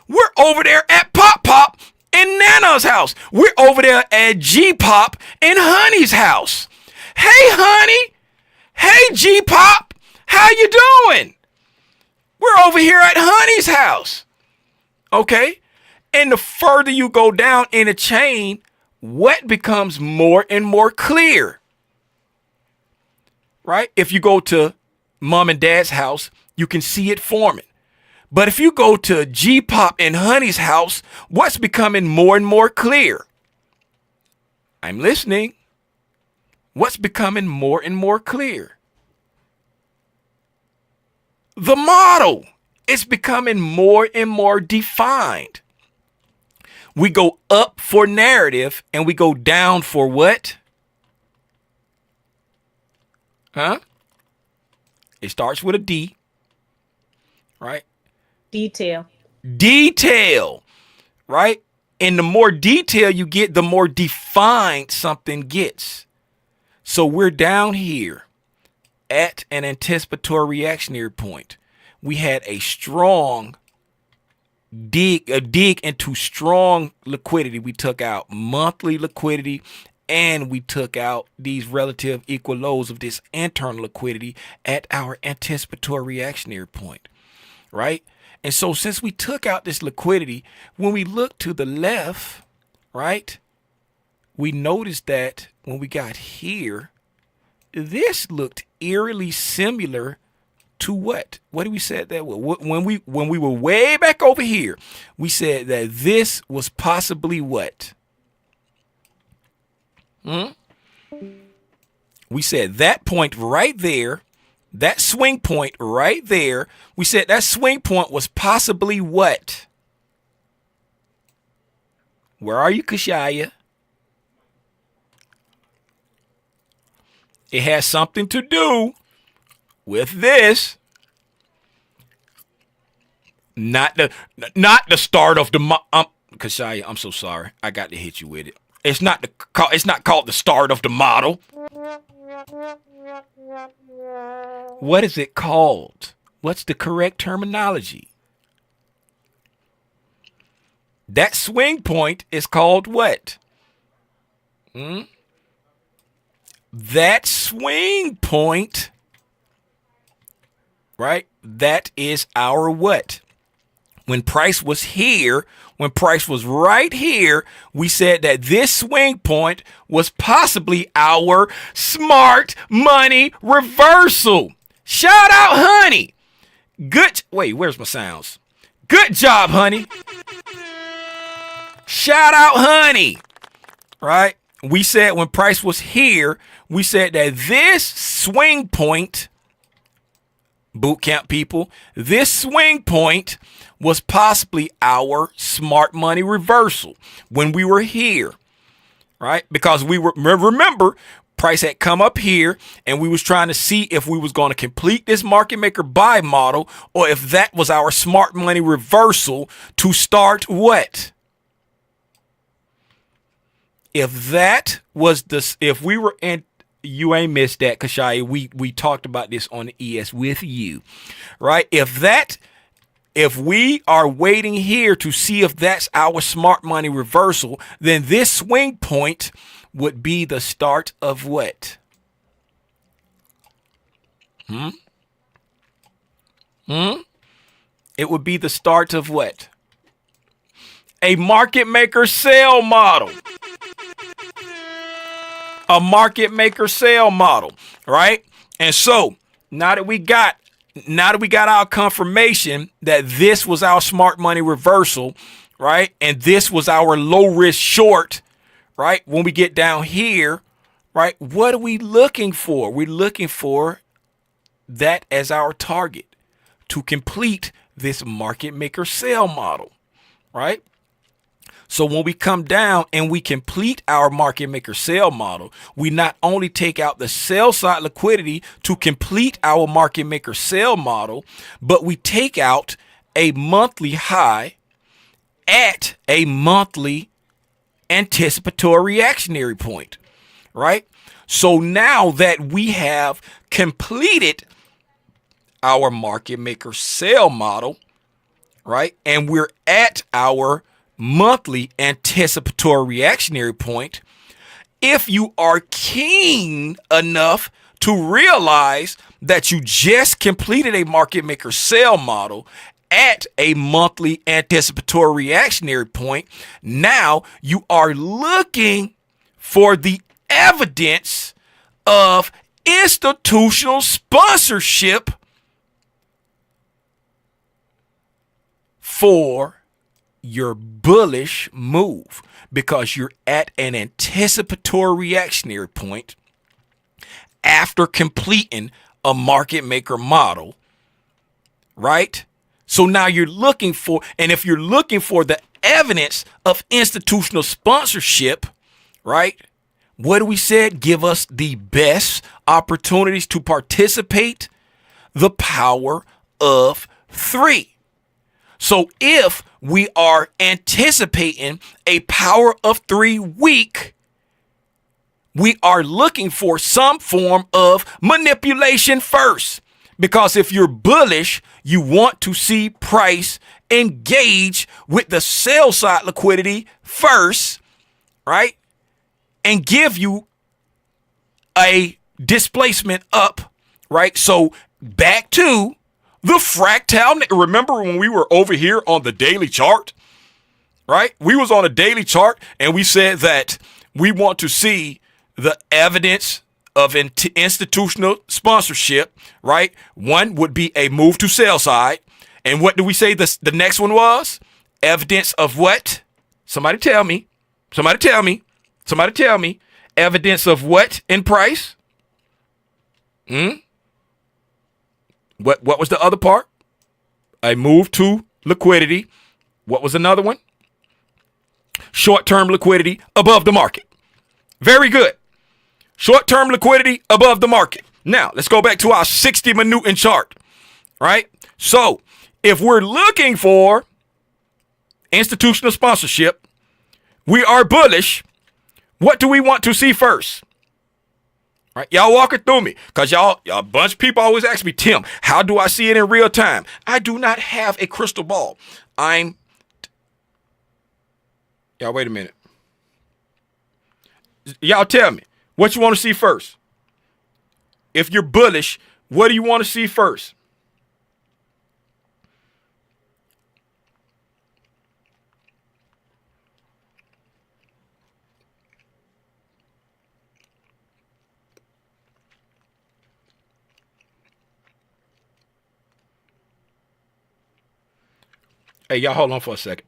we're over there at Pop in Nana's house. We're over there at G-Pop in Honey's house. Hey, Honey. Hey, G-Pop. How you doing? We're over here at Honey's house. Okay? And the further you go down in a chain, what becomes more and more clear? Right? If you go to mom and dad's house, you can see it forming. But if you go to G-Pop and Honey's house, what's becoming more and more clear? I'm listening. What's becoming more and more clear? The model is becoming more and more defined. We go up for narrative and we go down for what? Huh? It starts with a D, right? Detail, right? And the more detail you get, the more defined something gets. So we're down here at an anticipatory reactionary point. We had a strong dig into strong liquidity. We took out monthly liquidity and we took out these relative equal lows of this internal liquidity at our anticipatory reactionary point, right? And so since we took out this liquidity, when we look to the left, right, we noticed that when we got here, this looked eerily similar to what? What did we say that when we were way back over here? We said that this was possibly what? We said that point right there, that swing point right there, we said that swing point was possibly what? Where are you, Kashaya? It has something to do with this. Not the start of the Kashaya, I'm so sorry. I got to hit you with it. It's not called the start of the model. What is it called? What's the correct terminology? That swing point is called what? That swing point, right? That is our what? When price was here, when price was right here, we said that this swing point was possibly our smart money reversal. Shout out, honey. Wait, where's my sounds? Good job, honey. Shout out, honey. Right? We said when price was here, we said that this swing point, boot camp people, this swing point was possibly our smart money reversal when we were here, right? Because we were, remember, price had come up here and we was trying to see if we was going to complete this market maker buy model or if that was our smart money reversal to start what? If that was if we were in, you ain't missed that, Kashaya. We talked about this on the ES with you, right? If we are waiting here to see if that's our smart money reversal, then this swing point would be the start of what? It would be the start of what? A market maker sell model. A market maker sell model, right? And so now that we got our confirmation that this was our smart money reversal, right? And this was our low risk short, right? When we get down here, right? What are we looking for? We're looking for that as our target to complete this market maker sell model, right? So when we come down and we complete our market maker sell model, we not only take out the sell side liquidity to complete our market maker sell model, but we take out a monthly high at a monthly anticipatory reactionary point, right? So now that we have completed our market maker sell model, right? And we're at our monthly anticipatory reactionary point, if you are keen enough to realize that you just completed a market maker sell model at a monthly anticipatory reactionary point, now you are looking for the evidence of institutional sponsorship for your bullish move, because you're at an anticipatory reactionary point after completing a market maker model, right? So now you're looking for, and if you're looking for the evidence of institutional sponsorship, right? What do we said? Give us the best opportunities to participate. The power of 3. So if we are anticipating a power of 3 week, we are looking for some form of manipulation first. Because if you're bullish, you want to see price engage with the sell side liquidity first, right? and give you a displacement up, right? So back to the fractal. Remember when we were over here on the daily chart, right? We was on a daily chart and we said that we want to see the evidence of institutional sponsorship, right? One would be a move to sell side. And what do we say the next one was? Evidence of what? Somebody tell me. Somebody tell me. Somebody tell me. Evidence of what in price? What was the other part? A move to liquidity. What was another one? Short-term liquidity above the market. Very good. Short-term liquidity above the market. Now, let's go back to our 60-minute chart, right? So, if we're looking for institutional sponsorship, we are bullish. What do we want to see first? Right? Y'all walk it through me, because y'all a bunch of people always ask me, Tim, how do I see it in real time? I do not have a crystal ball. Y'all wait a minute. Y'all tell me, what you want to see first? If you're bullish, what do you want to see first? Hey, y'all hold on for a second.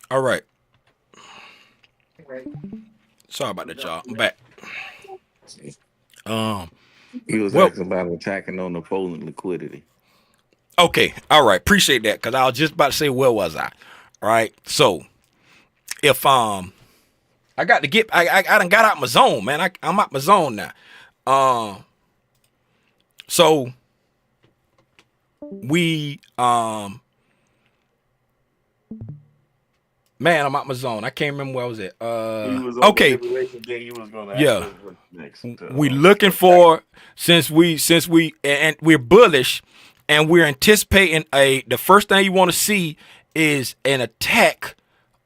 All right. Sorry about that, y'all. I'm back. He was Well, asking about attacking on opposing liquidity. okay. All right. Appreciate that, because I was just about to say, where was I? All right. So, if I got to get, I done got out my zone, man. I'm out my zone now. So we man, I'm out my zone. I can't remember where I was at. Okay. Yeah. We looking for, since we and we're bullish and we're anticipating the first thing you want to see is an attack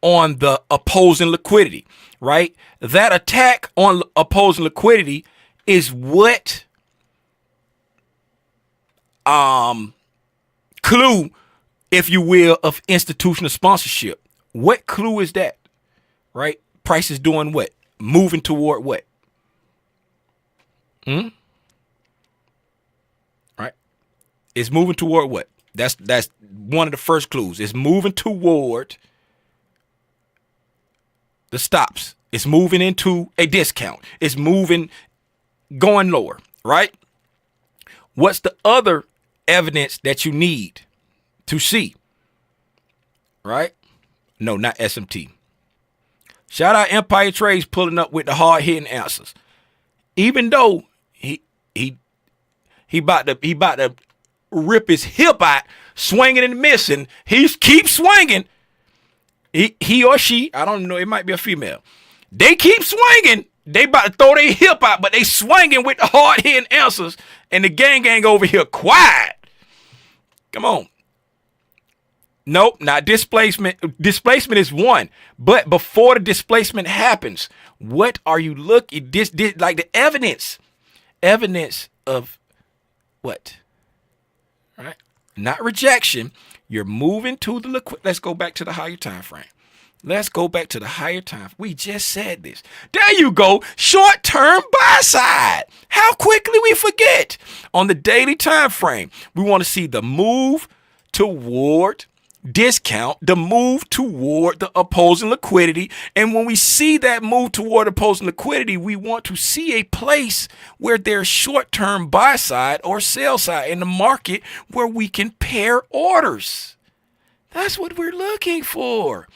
on the opposing liquidity, right? That attack on opposing liquidity is what clue, if you will, of institutional sponsorship. What clue is that? Right? Price is doing what? Moving toward what? Right? It's moving toward what? That's one of the first clues. It's moving toward the stops. It's moving into a discount. It's moving going lower, right? What's the other evidence that you need to see, right? No, not SMT. Shout out Empire Trades pulling up with the hard hitting answers. Even though he about to rip his hip out, swinging and missing, he keeps swinging. He or she, I don't know, it might be a female. They keep swinging. They about to throw their hip out, but they swinging with the hard hitting answers, and the gang over here quiet. Come on. Nope, not displacement. Displacement is one. But before the displacement happens, what are you looking? This like the evidence. Evidence of what? Right? Not rejection. You're moving to the liquid. Let's go back to the higher time frame. Let's go back to the higher time. We just said this. There you go. Short-term buy side. How quickly we forget. On the daily time frame, we want to see the move toward discount, the move toward the opposing liquidity. And when we see that move toward opposing liquidity, we want to see a place where there's short-term buy side or sell side in the market where we can pair orders. That's what we're looking for.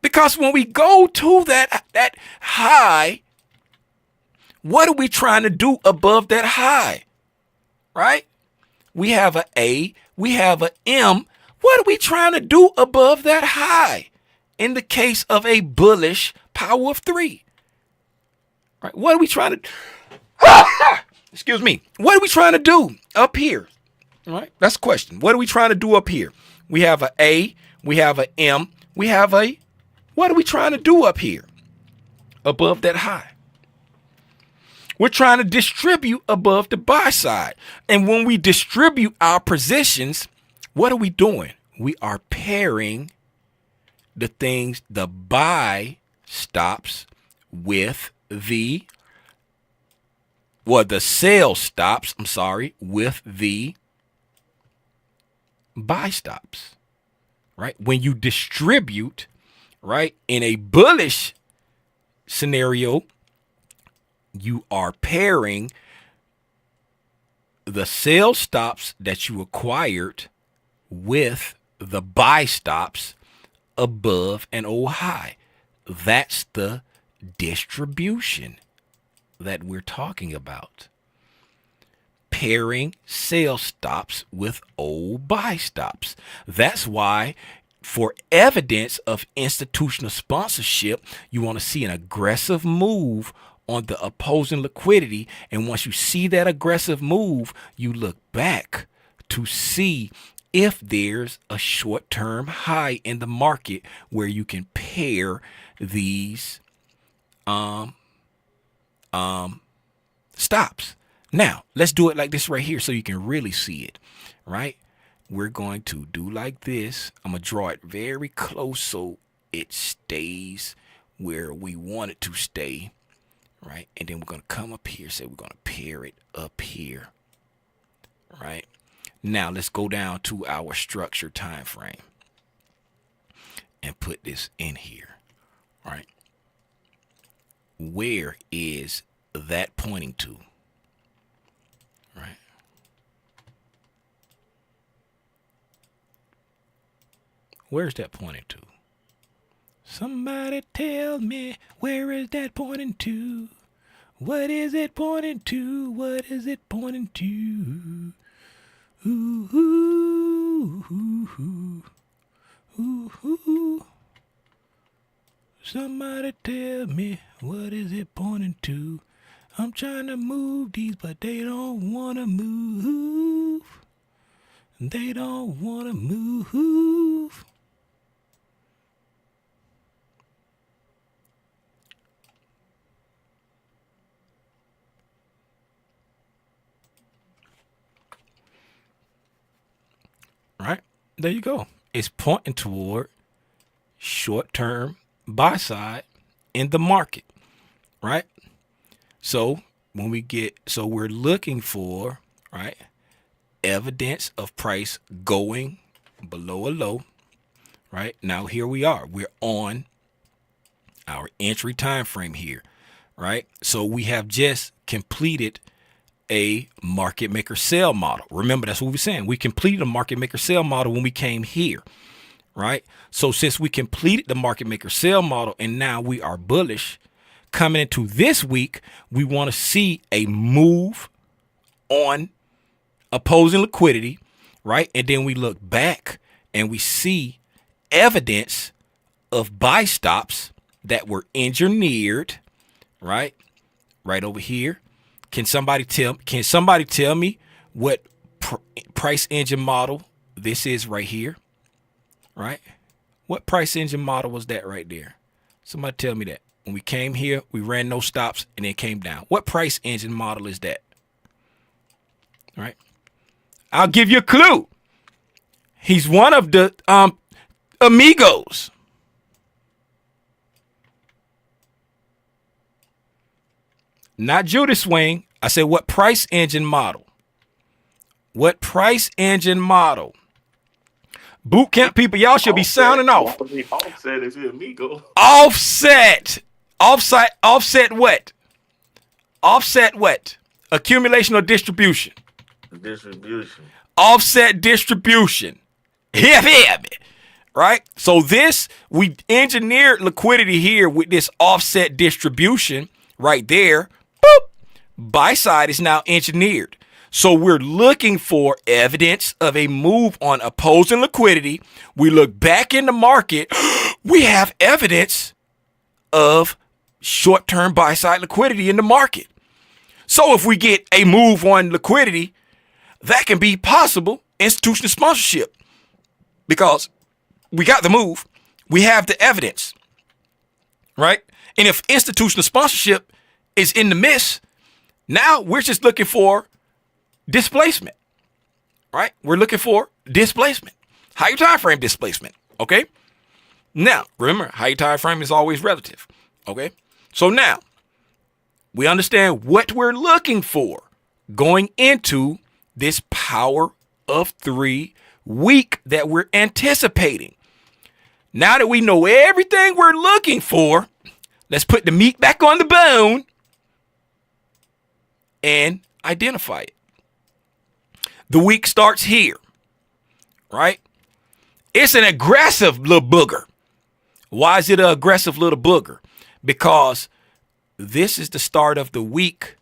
Because when we go to that high, what are we trying to do above that high? Right? We have an A, we have an M. What are we trying to do above that high? In the case of a bullish power of 3. Right? What are we trying to excuse me. What are we trying to do up here? All right? That's the question. What are we trying to do up here? We have an A, we have an M, we have a what are we trying to do up here above that high? We're trying to distribute above the buy side. And when we distribute our positions, what are we doing? We are pairing the things, the buy stops with the sell stops, with the buy stops, right? When you distribute, right, in a bullish scenario, you are pairing the sell stops that you acquired with the buy stops above an old high. That's the distribution that we're talking about. Pairing sell stops with old buy stops. That's why for evidence of institutional sponsorship, you want to see an aggressive move on the opposing liquidity. And once you see that aggressive move, you look back to see if there's a short-term high in the market where you can pair these stops. Now, let's do it like this right here so you can really see it, right? We're going to do like this. I'm going to draw it very close so it stays where we want it to stay, right? And then we're going to come up here, say we're going to pair it up here, right? Now, let's go down to our structure time frame and put this in here, right? Where is that pointing to, right? Where's that pointing to? Somebody tell me, where is that pointing to? What is it pointing to? What is it pointing to? Ooh, ooh, ooh, ooh, ooh, ooh. Somebody tell me, what is it pointing to? I'm trying to move these, but they don't want to move. They don't want to move. Right? There you go. It's pointing toward short-term buy side in the market, right? So when we we're looking for, right, evidence of price going below a low, right? Now here we are. We're on our entry time frame here. right? So we have just completed a market maker sell model. Remember, that's what we're saying. We completed a market maker sell model when we came here, right? So since we completed the market maker sell model and now we are bullish coming into this week, we want to see a move on opposing liquidity, right? And then we look back and we see evidence of buy stops that were engineered, right? Right over here. Can somebody tell me what price engine model this is right here? Right? What price engine model was that right there? Somebody tell me that. When we came here, we ran no stops and then came down. What price engine model is that? Right? I'll give you a clue. He's one of the amigos. Not Judas Swing. I said, what price engine model? What price engine model? Boot camp people, y'all should be sounding off. Offset is your amigo. Offset. Offset what? Offset what? Accumulation or distribution? Distribution. Offset distribution. Hear me. Right? So we engineered liquidity here with this offset distribution right there. Boop. Buy side is now engineered. So we're looking for evidence of a move on opposing liquidity. We look back in the market. We have evidence of short-term buy-side liquidity in the market. So if we get a move on liquidity, that can be possible institutional sponsorship because we got the move. We have the evidence, right? And if institutional sponsorship is in the miss, now we're just looking for displacement, right? We're looking for displacement. Higher time frame displacement, okay? Now, remember, higher time frame is always relative, okay? So now, we understand what we're looking for going into this power of 3 week that we're anticipating. Now that we know everything we're looking for, let's put the meat back on the bone and identify it. The week starts here, right? It's an aggressive little booger. Why is it an aggressive little booger? Because this is the start of the week,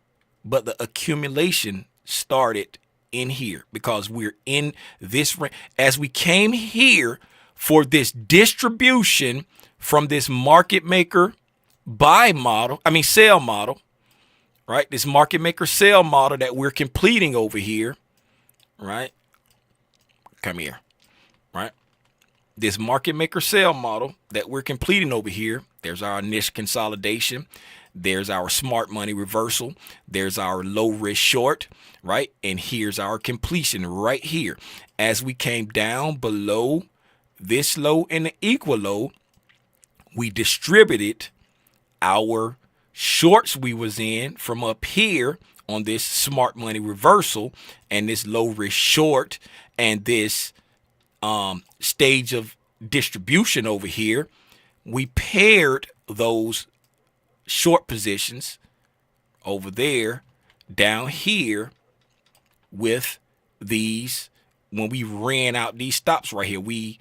but the accumulation started in here because we're in this as we came here for this distribution from this market maker sell model, right? This market maker sell model that we're completing over here. Right? Come here. Right? This market maker sell model that we're completing over here. There's our niche consolidation. There's our smart money reversal. There's our low risk short. Right? And here's our completion right here. As we came down below this low and the equal low, we distributed our shorts we was in from up here on this smart money reversal and this low risk short and this stage of distribution over here. We paired those short positions over there down here with these. When we ran out these stops right here, we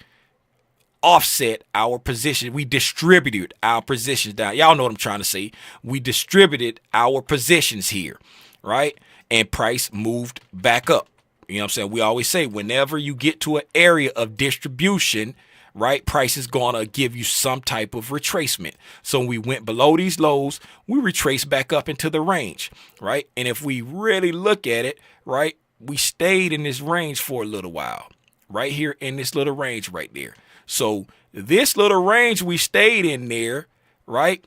offset our position. We distributed our positions down. Y'all know what I'm trying to say. We distributed our positions here, right? And price moved back up. You know what I'm saying? We always say whenever you get to an area of distribution, right, price is going to give you some type of retracement. So when we went below these lows, we retraced back up into the range, right? And if we really look at it, right, we stayed in this range for a little while, right here in this little range right there. So this little range we stayed in there, right,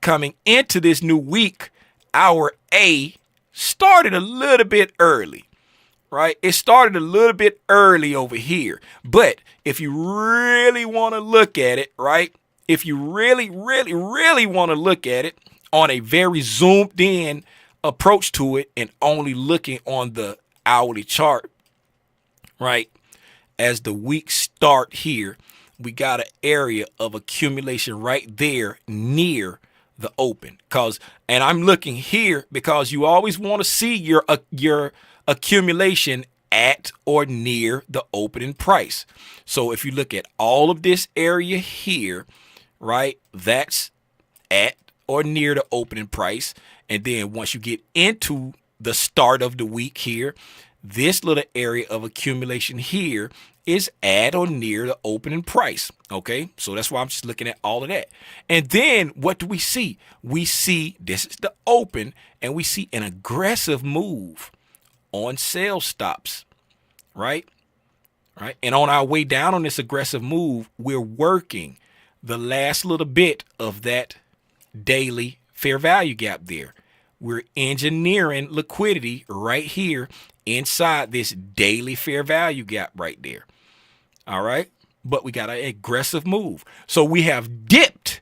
coming into this new week, our A started a little bit early, right? It started a little bit early over here. But if you really want to look at it, right, if you really want to look at it on a very zoomed in approach to it and only looking on the hourly chart, right, as the week start here, we got an area of accumulation right there near the open. And I'm looking here because you always want to see your accumulation at or near the opening price. So if you look at all of this area here, right, that's at or near the opening price. And then once you get into the start of the week here, this little area of accumulation here is at or near the opening price. Okay, so that's why I'm just looking at all of that. And then what do we see? We see this is the open, and we see an aggressive move on sell stops, right? Right. And on our way down on this aggressive move, we're working the last little bit of that daily fair value gap there. We're engineering liquidity right here inside this daily fair value gap right there. All right. But we got an aggressive move. So we have dipped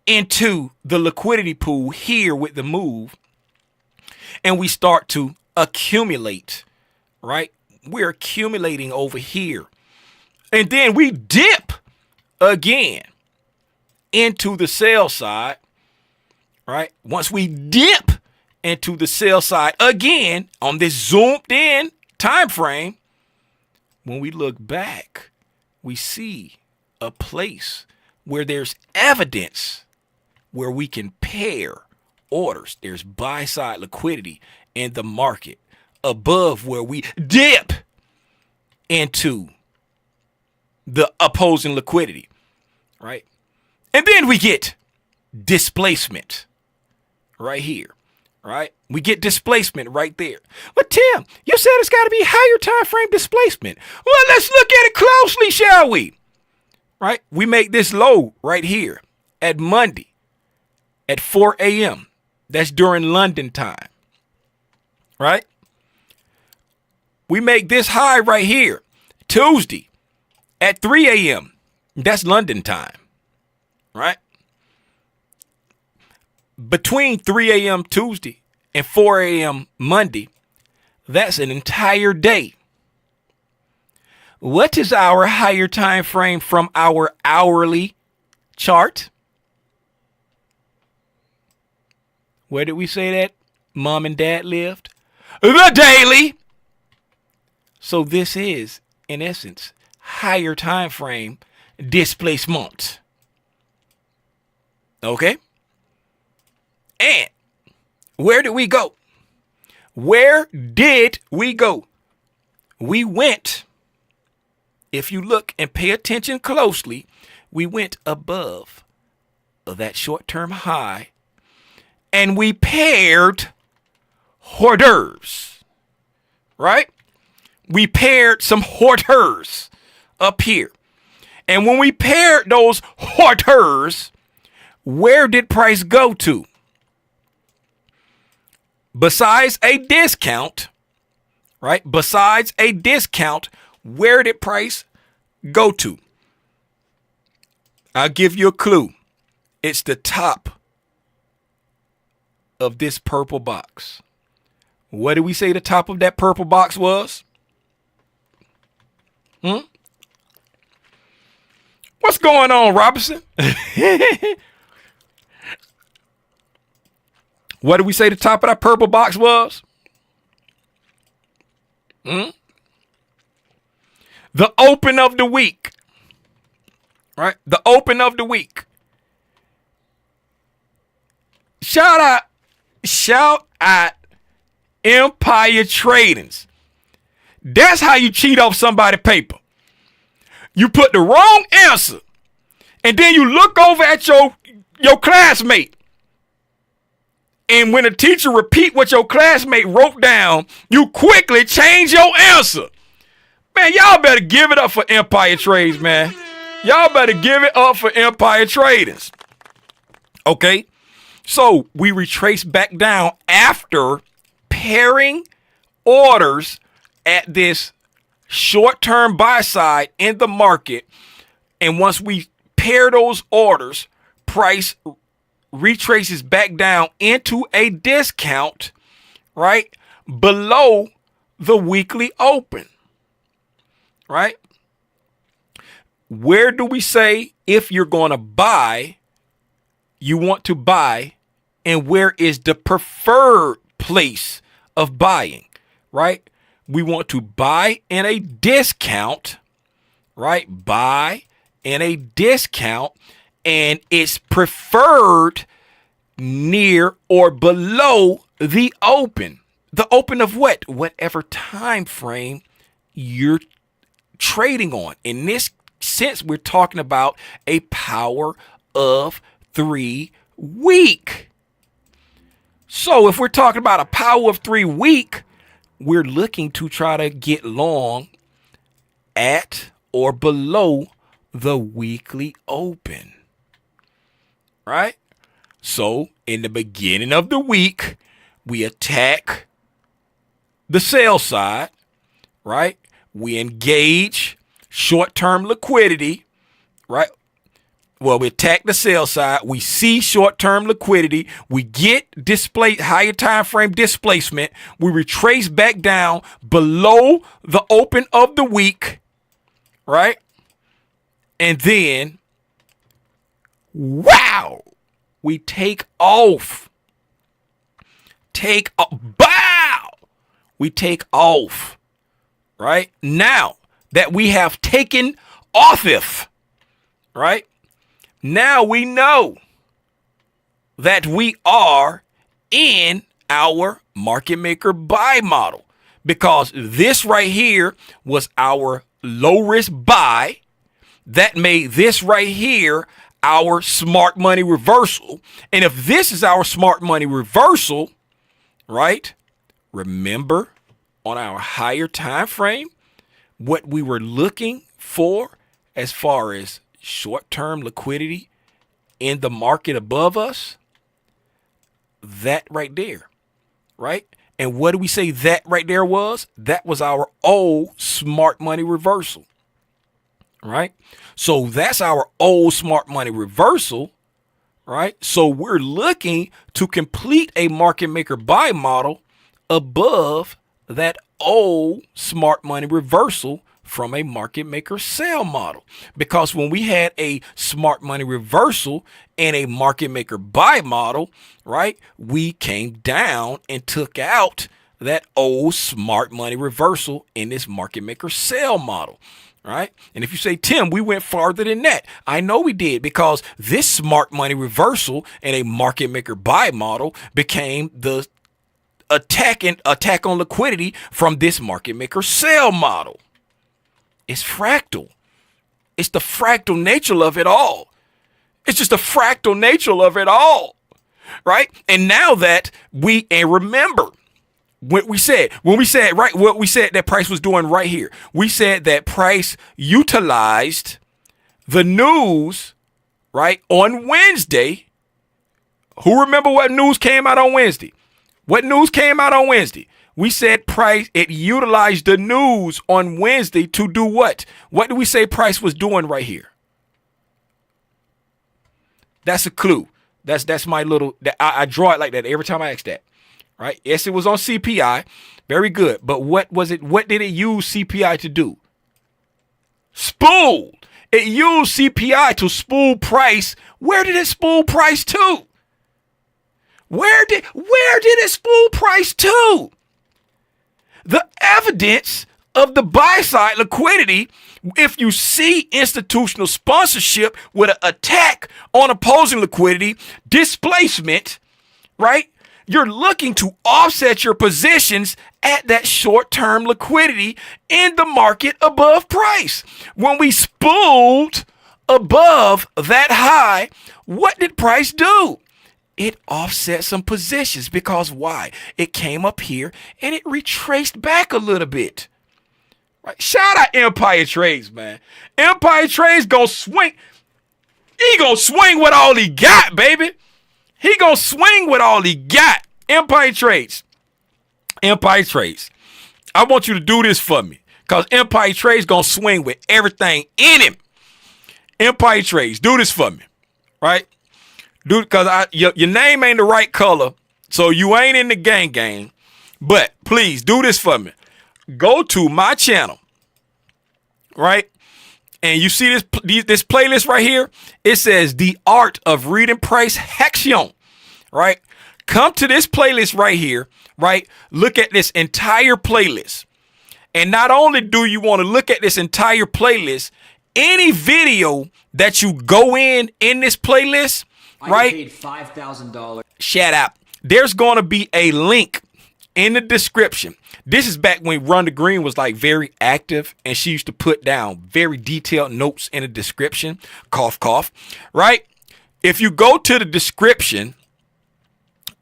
into the liquidity pool here with the move, and we start to accumulate, right? We're accumulating over here. And then we dip again into the sell side, right? Once we dip into the sell side again on this zoomed in time frame, when we look back, we see a place where there's evidence where we can pair orders. There's buy side liquidity in the market above where we dip into the opposing liquidity, right? And then we get displacement right here, right? We get displacement right there. But Tim, you said it's got to be higher time frame displacement. Well, let's look at it closely, shall we? Right? We make this low right here at Monday at 4 a.m. That's during London time, right? We make this high right here Tuesday at 3 a.m. That's London time, right? Between 3 a.m. Tuesday and 4 a.m. Monday, that's an entire day. What is our higher time frame from our hourly chart? Where did we say that mom and dad lived? The daily. So this is, in essence, higher time frame displacement. Okay? And where did we go? Where did we go? We went, if you look and pay attention closely, we went above that short-term high, and we paired hors d'oeuvres, right? We paired some hors d'oeuvres up here. And when we paired those hors d'oeuvres, where did price go to? Besides a discount, right? Besides a discount, where did price go to? I'll give you a clue. It's the top of this purple box. What did we say the top of that purple box was? What's going on, Robinson? What did we say the top of that purple box was? The open of the week. Right? The open of the week. Shout out Empire Tradings. That's how you cheat off somebody's paper. You put the wrong answer, and then you look over at your classmate. And when a teacher repeat what your classmate wrote down, you quickly change your answer. Man, y'all better give it up for Empire Trades, man. Y'all better give it up for Empire Tradings. Okay? So we retrace back down after pairing orders at this short-term buy side in the market. And once we pair those orders, price retraces back down into a discount, right, below the weekly open, right? Where do we say if you're going to buy, you want to buy and where is the preferred place of buying, right? We want to buy in a discount, right? Buy in a discount, and it's preferred near or below the open. The open of what? Whatever time frame you're trading on. In this sense, we're talking about a power of 3 week. So if we're talking about a power of 3 week, we're looking to try to get long at or below the weekly open, right? So in the beginning of the week, we attack the sell side, right? We engage short-term liquidity, right? Well, we attack the sell side. We see short-term liquidity. We get higher time frame displacement. We retrace back down below the open of the week, right? And then, wow, we take off. Bow! We take off, right? Now that we have taken off, right? Now we know that we are in our market maker buy model, because this right here was our low risk buy that made this right here our smart money reversal. And if this is our smart money reversal, right? Remember on our higher time frame, what we were looking for as far as short-term liquidity in the market above us, that right there, right? And what do we say that right there was? That was our old smart money reversal, right? So that's our old smart money reversal, right? So we're looking to complete a market maker buy model above that old smart money reversal from a market maker sell model. Because when we had a smart money reversal and a market maker buy model, right, we came down and took out that old smart money reversal in this market maker sell model, right? And if you say, Tim, we went farther than that. I know we did, because this smart money reversal and a market maker buy model became the attack on liquidity from this market maker sell model. It's fractal. It's the fractal nature of it all. It's just the fractal nature of it all, right? And now that remember what we said that price was doing right here. We said that price utilized the news, right, on Wednesday. Who remember what news came out on Wednesday? What news came out on Wednesday? We said price, it utilized the news on Wednesday to do what? What do we say price was doing right here? That's a clue. That's my little, I draw it like that every time I ask that, right? Yes, it was on CPI. Very good. But what was it? What did it use CPI to do? Spool. It used CPI to spool price. Where did it spool price to? Where did it spool price to? The evidence of the buy side liquidity, if you see institutional sponsorship with an attack on opposing liquidity, displacement, right? You're looking to offset your positions at that short-term liquidity in the market above price. When we spooled above that high, what did price do? It offset some positions, because why? It came up here and it retraced back a little bit. Right? Shout out Empire Trades, man. Empire Trades gonna swing. He gonna swing with all he got, baby. He gonna swing with all he got. Empire Trades. Empire Trades. I want you to do this for me, because Empire Trades gonna swing with everything in him. Empire Trades, do this for me, right? Dude, because your name ain't the right color, so you ain't in the gang. But please do this for me. Go to my channel, right? And you see this playlist right here? It says The Art of Reading Price Action, right? Come to this playlist right here, right? Look at this entire playlist. And not only do you want to look at this entire playlist, any video that you go in this playlist, right? I paid $5,000. Shout out. There's going to be a link in the description. This is back when Rhonda Green was like very active and she used to put down very detailed notes in the description. Cough, cough. Right? If you go to the description,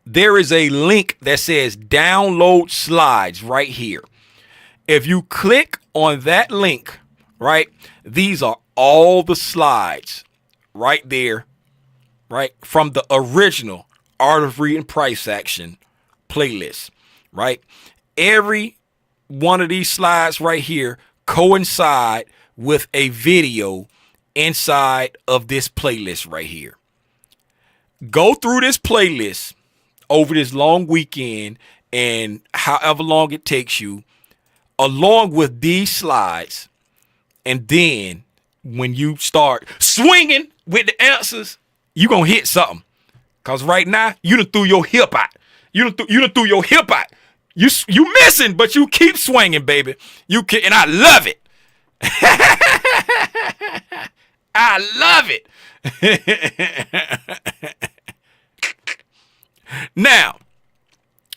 there is a link that says download slides right here. If you click on that link, right, these are all the slides right there, right, from the original Art of Reading Price Action playlist, right? Every one of these slides right here coincide with a video inside of this playlist right here. Go through this playlist over this long weekend and however long it takes you, along with these slides. And then when you start swinging with the answers, you're going to hit something. Because right now, you done threw your hip out. You done threw your hip out. You missing, but you keep swinging, baby. And I love it. I love it. Now,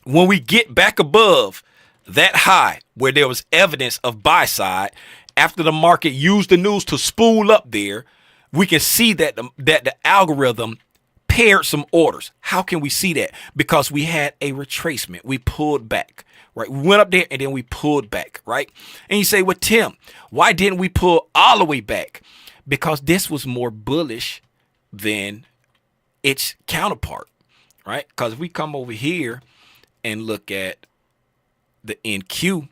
when we get back above that high where there was evidence of buy side, after the market used the news to spool up there, we can see that the algorithm paired some orders. How can we see that? Because we had a retracement. We pulled back, right? We went up there and then we pulled back, right? And you say, well, Tim, why didn't we pull all the way back? Because this was more bullish than its counterpart, right? Because if we come over here and look at the NQ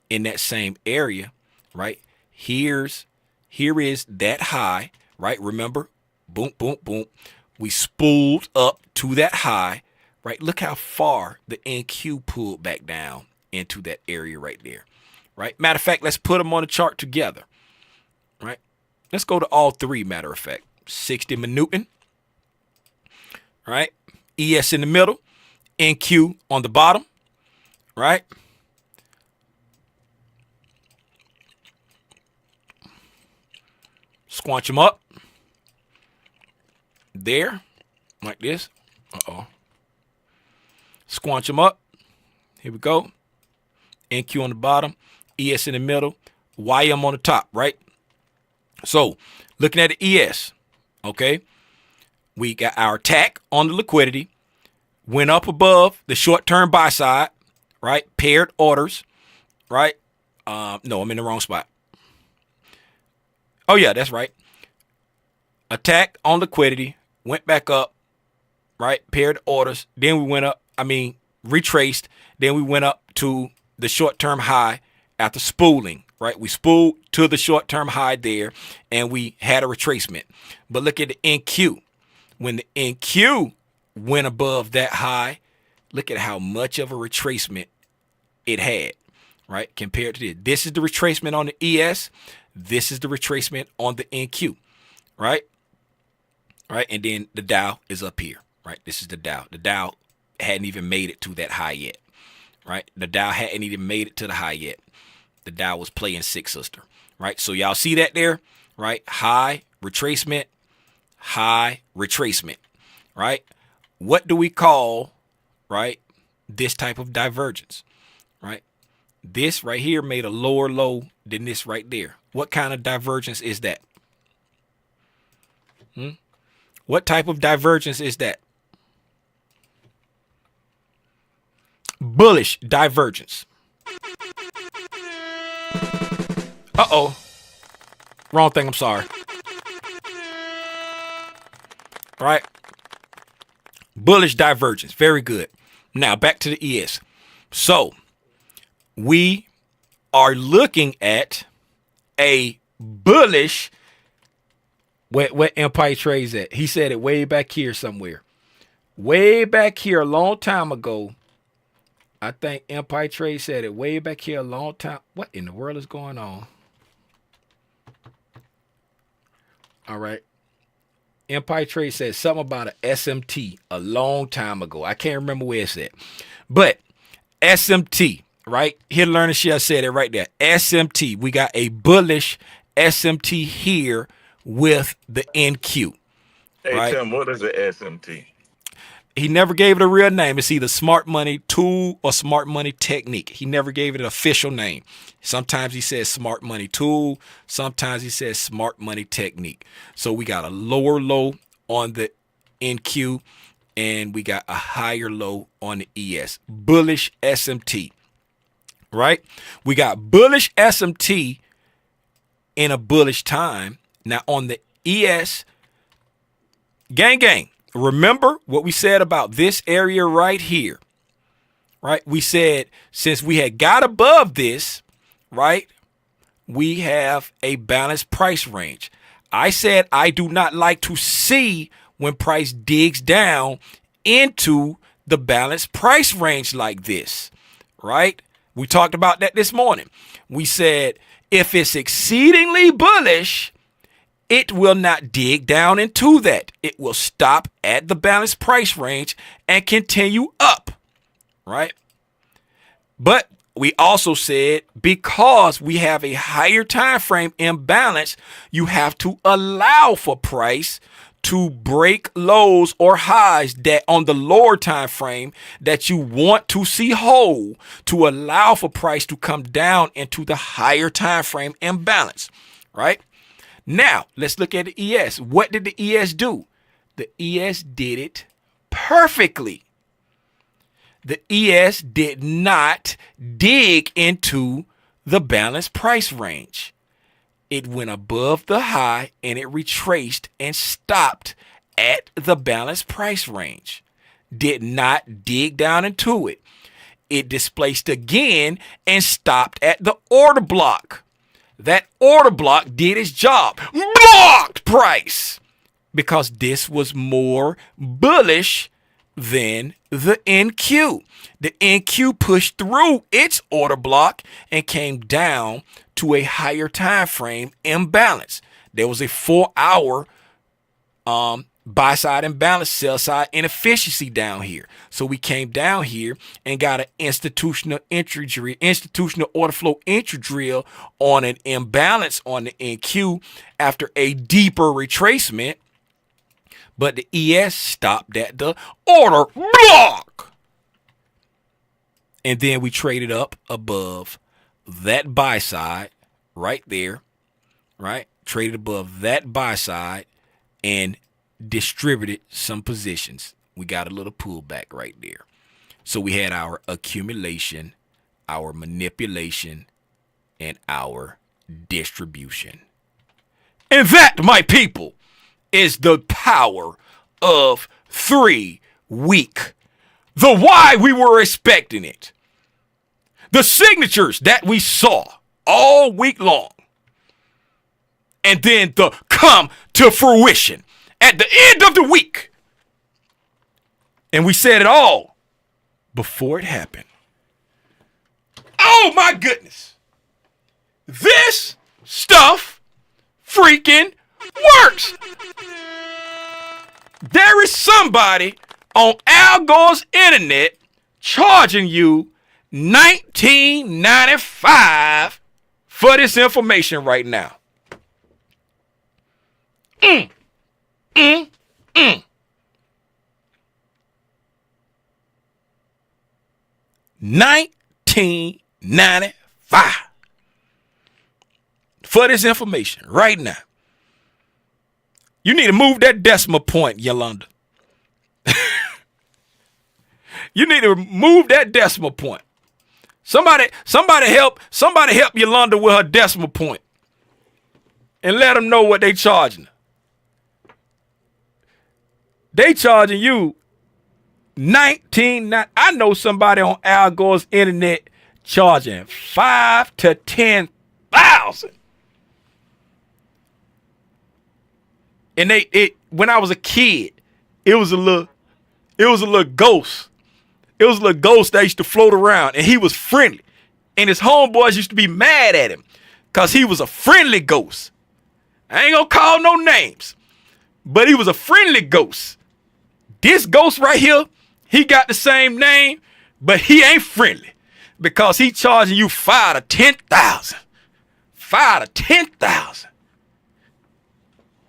in that same area, right? Here is that high, right? Remember, boom, boom, boom. We spooled up to that high, right? Look how far the NQ pulled back down into that area right there, right? Matter of fact, let's put them on the chart together, right? Let's go to all three, matter of fact. 60 minute, right? ES in the middle, NQ on the bottom, right? Squanch them up. There, like this. Squanch them up. Here we go. NQ on the bottom, ES in the middle, YM on the top, right? So, looking at the ES, okay, we got our attack on the liquidity, went up above the short-term buy side, right? Paired orders, right? No, I'm in the wrong spot. Oh, yeah, that's right. Attack on liquidity, went back up, right? Paired orders. Then we went up, retraced. Then we went up to the short-term high after spooling, right? We spooled to the short-term high there, and we had a retracement. But look at the NQ. When the NQ went above that high, look at how much of a retracement it had, right? Compared to this. This is the retracement on the ES. This is the retracement on the NQ, right? Right, and then the Dow is up here, right? This is the Dow. The Dow hadn't even made it to that high yet, right? The Dow hadn't even made it to the high yet. The Dow was playing six sister, right? So y'all see that there, right? High retracement, right? What do we call, right, this type of divergence, right? This right here made a lower low than this right there. What kind of divergence is that? What type of divergence is that? Bullish divergence. Uh-oh. Wrong thing, I'm sorry. Right? Bullish divergence. Very good. Now, back to the ES. So, we are looking at a bullish. What Empire Trades at? He said it way back here somewhere. Way back here a long time ago. I think Empire Trade said it way back here a long time. What in the world is going on? All right. Empire Trade said something about an SMT a long time ago. I can't remember where it's at. But SMT, right? Here, learn and share said it right there. SMT. We got a bullish SMT here with the NQ. Hey, Right? Tim, what is an SMT? He never gave it a real name. It's either smart money tool or smart money technique. He never gave it an official name. Sometimes he says smart money tool. Sometimes he says smart money technique. So we got a lower low on the NQ and we got a higher low on the ES. Bullish SMT, right? We got bullish SMT in a bullish time. Now on the ES, gang, remember what we said about this area right here, right? We said since we had got above this, right, we have a balanced price range. I said I do not like to see when price digs down into the balanced price range like this, right? We talked about that this morning. We said if it's exceedingly bullish, it will not dig down into that. It will stop at the balanced price range and continue up, right? But we also said because we have a higher time frame imbalance, you have to allow for price to break lows or highs that on the lower time frame that you want to see hold to allow for price to come down into the higher time frame imbalance, right? Now, let's look at the ES. What did the ES do? The ES did it perfectly. The ES did not dig into the balanced price range. It went above the high and it retraced and stopped at the balanced price range. Did not dig down into it. It displaced again and stopped at the order block. That order block did its job. Blocked price. Because this was more bullish than the NQ. The NQ pushed through its order block and came down to a higher time frame imbalance. There was a 4-hour buy side imbalance, sell side inefficiency down here. So we came down here and got an institutional order flow entry drill on an imbalance on the NQ after a deeper retracement. But the ES stopped at the order block. And then we traded up above that buy side right there, right? Traded above that buy side and distributed some positions. We got a little pullback right there. So we had our accumulation, our manipulation, and our distribution. And that, my people, is the power of 3 week. The why we were expecting it. The signatures that we saw all week long. And then the come to fruition at the end of the week. And we said it all before it happened. Oh my goodness. This stuff freaking works. There is somebody on Al Gore's internet charging you $19.95 for this information right now. 19.95 for this information right now. You need to move that decimal point, Yolanda. You need to move that decimal point. Somebody help Yolanda with her decimal point and let them know what they charging. They charging you $19. I know somebody on Al Gore's internet charging $5,000 to $10,000. And when I was a kid, it was a little ghost. It was a little ghost that used to float around, and he was friendly. And his homeboys used to be mad at him because he was a friendly ghost. I ain't gonna call no names, but he was a friendly ghost. This ghost right here, he got the same name, but he ain't friendly because he charging you $5,000 to $10,000. $5,000 to $10,000.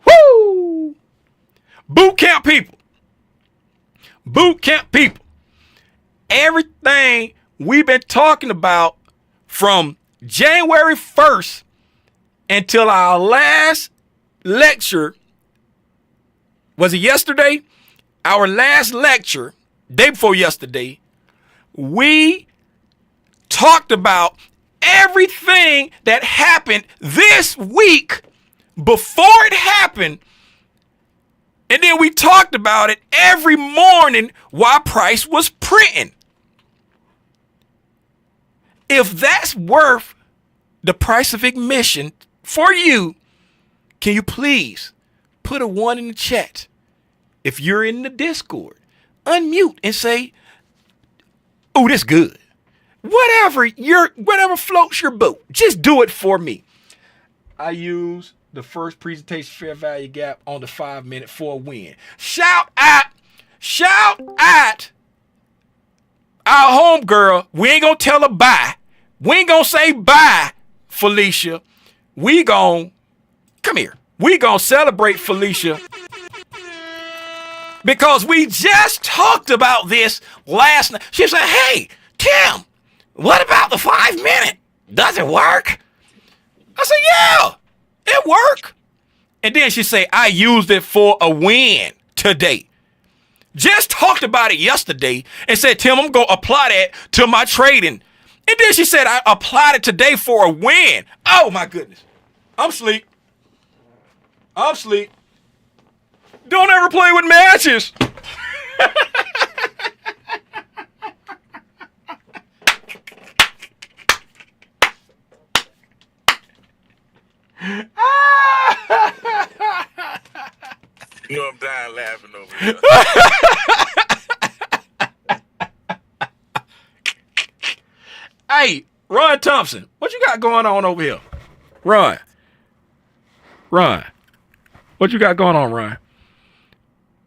Woo! Boot camp people. Boot camp people. Everything we've been talking about from January 1st until our last lecture, was it yesterday? Our last lecture, day before yesterday, we talked about everything that happened this week before it happened. And then we talked about it every morning while Price was printing. If that's worth the price of admission for you, can you please put a 1 in the chat? If you're in the Discord, unmute and say, "Oh, this good." Whatever floats your boat, just do it for me. I use the first presentation fair value gap on the 5 minute for a win. Shout out our homegirl. We ain't gonna tell her bye. We ain't gonna say bye, Felicia. We gonna celebrate Felicia because we just talked about this last night. She said, "Hey, Tim, what about the 5 minute? Does it work?" I said, "Yeah, it worked." And then she said, "I used it for a win today." Just talked about it yesterday and said, "Tim, I'm going to apply that to my trading." And then she said, "I applied it today for a win." Oh, my goodness. I'm asleep. Don't ever play with matches. You know I'm dying laughing over here. Hey, Ron Thompson, what you got going on over here? Ron, what you got going on, Ron?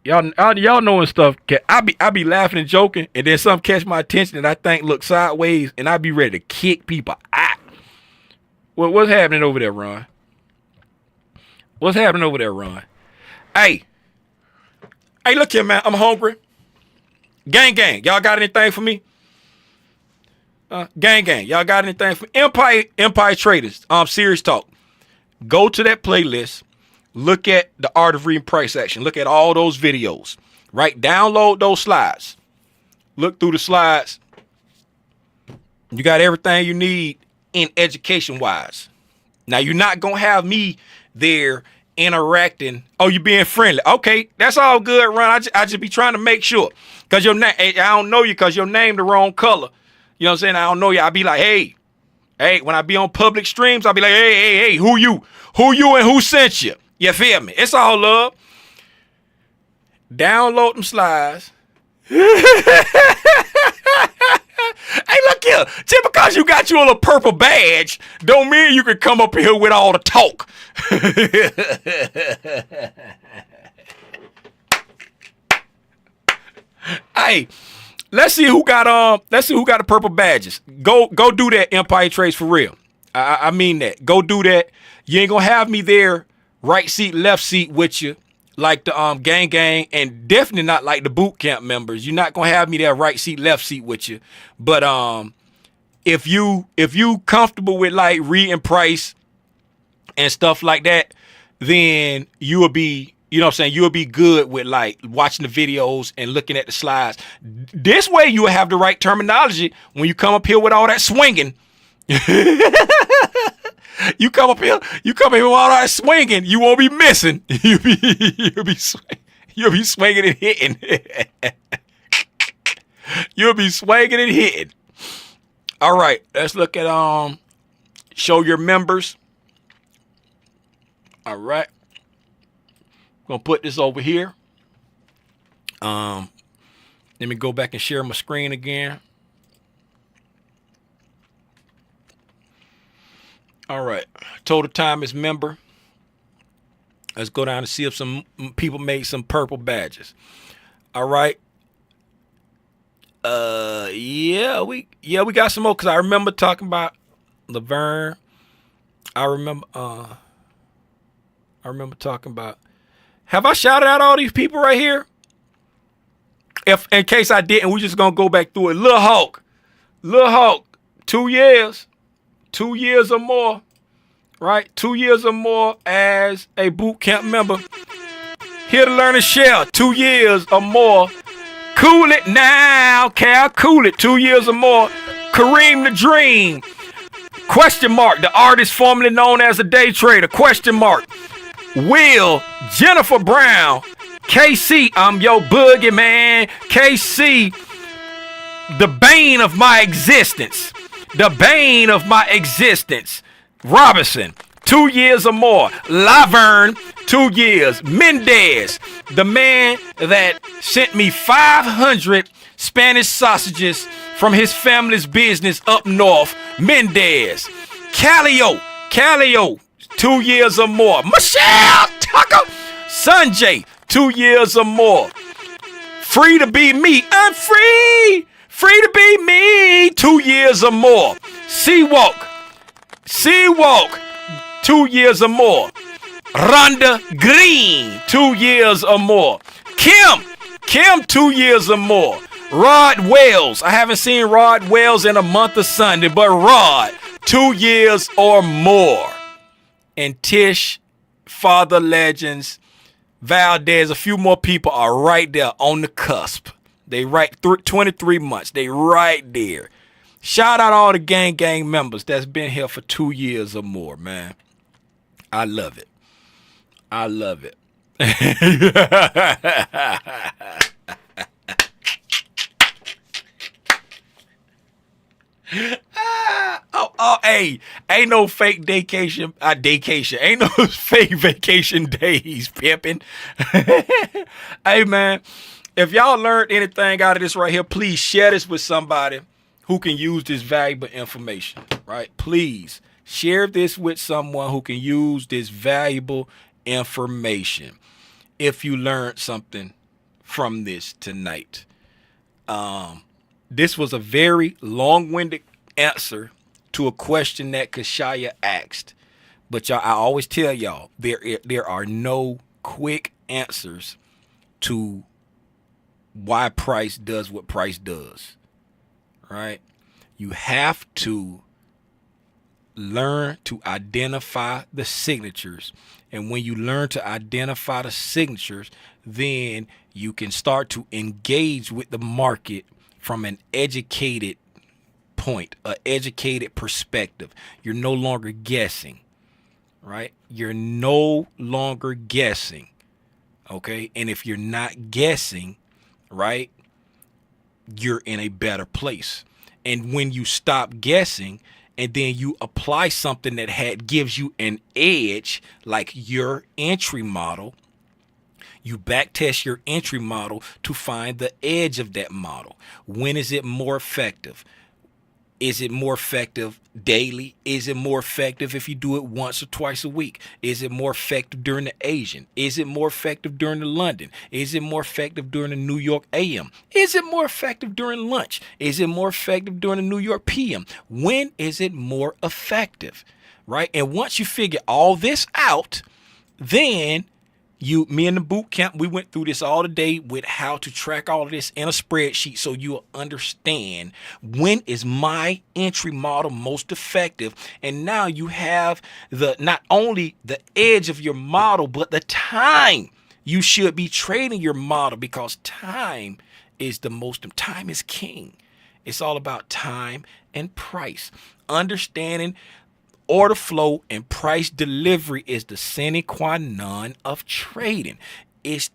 Y'all knowing stuff. I be laughing and joking, and then something catch my attention that I think look sideways, and I be ready to kick people out. What's happening over there, Ron? What's happening over there, Ron? Hey, look here, man. I'm hungry. Gang, y'all got anything for me? Gang, y'all got anything for Empire Traders? Serious talk. Go to that playlist. Look at the Art of Reading Price Action. Look at all those videos. Right? Download those slides. Look through the slides. You got everything you need in education wise. Now you're not gonna have me there interacting. Oh, you being friendly. Okay, that's all good, Ron. I just be trying to make sure. Cause your name, I don't know you because your name the wrong color. You know what I'm saying? I don't know you. I be like, hey, when I be on public streams, I'll be like, hey, who you and who sent you? You feel me? It's all love. Download them slides. Hey, look here. Just because you got your little purple badge, don't mean you can come up here with all the talk. Hey, let's see who got the purple badges. Go do that, Empire Trades, for real. I mean that. Go do that. You ain't gonna have me there, right seat, left seat with you, like the gang, and definitely not like the boot camp members. You're not gonna have me there, right seat, left seat with you. But if you comfortable with like reading price and stuff like that, then you will be, you know what I'm saying, you'll be good with like watching the videos and looking at the slides. This way you will have the right terminology when you come up here with all that swinging. You come up here with all that swinging, you won't be missing. You'll be swinging and hitting. You'll be swinging and hitting. All right, let's look at show your members. All right. Gonna put this over here. Let me go back and share my screen again. All right. Total time is member. Let's go down and see if some people made some purple badges. All right. Yeah, we got some more because I remember talking about Laverne. I remember talking about. Have I shouted out all these people right here? If in case I didn't, we just gonna go back through it. Lil Hawk, 2 years or more, right? 2 years or more as a boot camp member. Here to learn and share, 2 years or more. Cool it now, Cal, cool it, 2 years or more. Kareem the Dream, question mark, the artist formerly known as a day trader, question mark. Will, Jennifer Brown, KC, I'm your boogie man. KC, the bane of my existence. The bane of my existence. Robinson, 2 years or more. Laverne, 2 years. Mendez, the man that sent me 500 Spanish sausages from his family's business up north. Mendez. Calio, 2 years or more. Michelle Tucker, Sanjay, 2 years or more. Free to be me. I'm free. Free to be me. 2 years or more. Seawalk, 2 years or more. Rhonda Green, 2 years or more. Kim, 2 years or more. Rod Wells, I haven't seen Rod Wells in a month of Sunday, but Rod, 2 years or more. And Tish, Father Legends, Valdez, a few more people are right there on the cusp. They right 23 months. They right there. Shout out all the gang members that's been here for 2 years or more, man. I love it. I love it. Hey, ain't no fake vacation. Ain't no fake vacation days, pimping. Hey, man, if y'all learned anything out of this right here, please share this with somebody who can use this valuable information, right? Please share this with someone who can use this valuable information. If you learned something from this tonight. This was a very long-winded answer to a question that Kashaya asked. But y'all, I always tell y'all, there are no quick answers to why price does what price does. Right? You have to learn to identify the signatures. And when you learn to identify the signatures, then you can start to engage with the market from an educated point, an educated perspective. You're no longer guessing, right? You're no longer guessing, okay? And if you're not guessing, right, you're in a better place. And when you stop guessing and then you apply something that gives you an edge, like your entry model, you backtest your entry model to find the edge of that model. When is it more effective? Is it more effective daily? Is it more effective if you do it once or twice a week? Is it more effective during the Asian? Is it more effective during the London? Is it more effective during the New York AM? Is it more effective during lunch? Is it more effective during the New York PM? When is it more effective? Right? And once you figure all this out, then me and the boot camp, we went through this all today with how to track all of this in a spreadsheet so you'll understand when is my entry model most effective. And now you have not only the edge of your model, but the time you should be trading your model, because time is king. It's all about time and price. Understanding order flow and price delivery is the sine qua non of trading.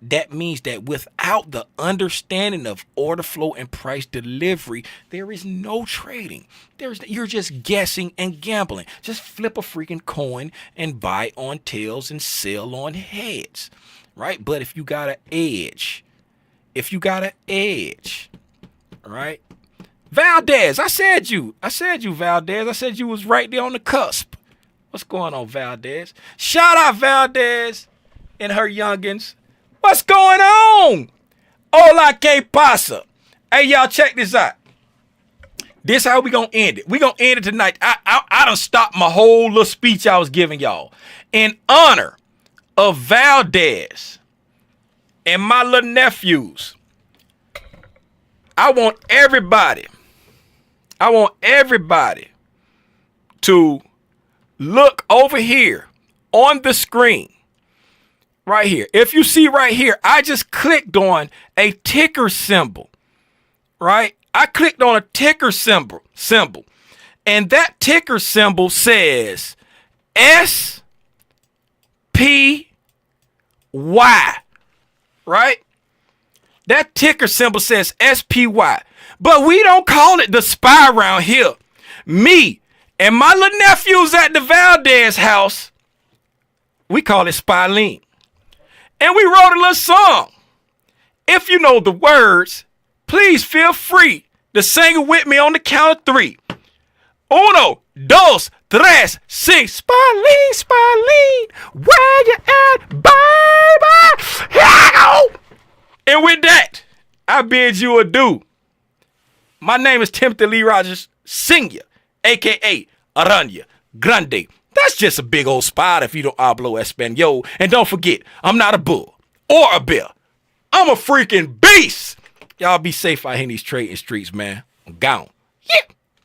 That means that without the understanding of order flow and price delivery, there is no trading. You're just guessing and gambling. Just flip a freaking coin and buy on tails and sell on heads, right? But if you got an edge, right? Valdez, I said you, Valdez. I said you was right there on the cusp. What's going on, Valdez? Shout out, Valdez. and her youngins. What's going on? Hola, que pasa? Hey, y'all, check this out. This how we gonna end it. We gonna end it tonight. I done stopped my whole little speech I was giving y'all in honor of Valdez and my little nephews. I want everybody to look over here on the screen right here. If you see right here, I just clicked on a ticker symbol, right? I clicked on a ticker symbol, and that ticker symbol says SPY, right? That ticker symbol says SPY, but we don't call it the SPY around here. Me and my little nephews at the Valdez house, we call it Spyleen. And we wrote a little song. If you know the words, please feel free to sing it with me on the count of 3. 1, 2, 3, sing. Spyleen, Spyleen, where you at, baby? Here I go. And with that, I bid you adieu. My name is Timothy Lee Rogers Sr., a.k.a. Aranya Grande. That's just a big old spot if you don't hablo Espanol. And don't forget, I'm not a bull or a bear. I'm a freaking beast. Y'all be safe out here in these trading streets, man. I'm gone. Yeah.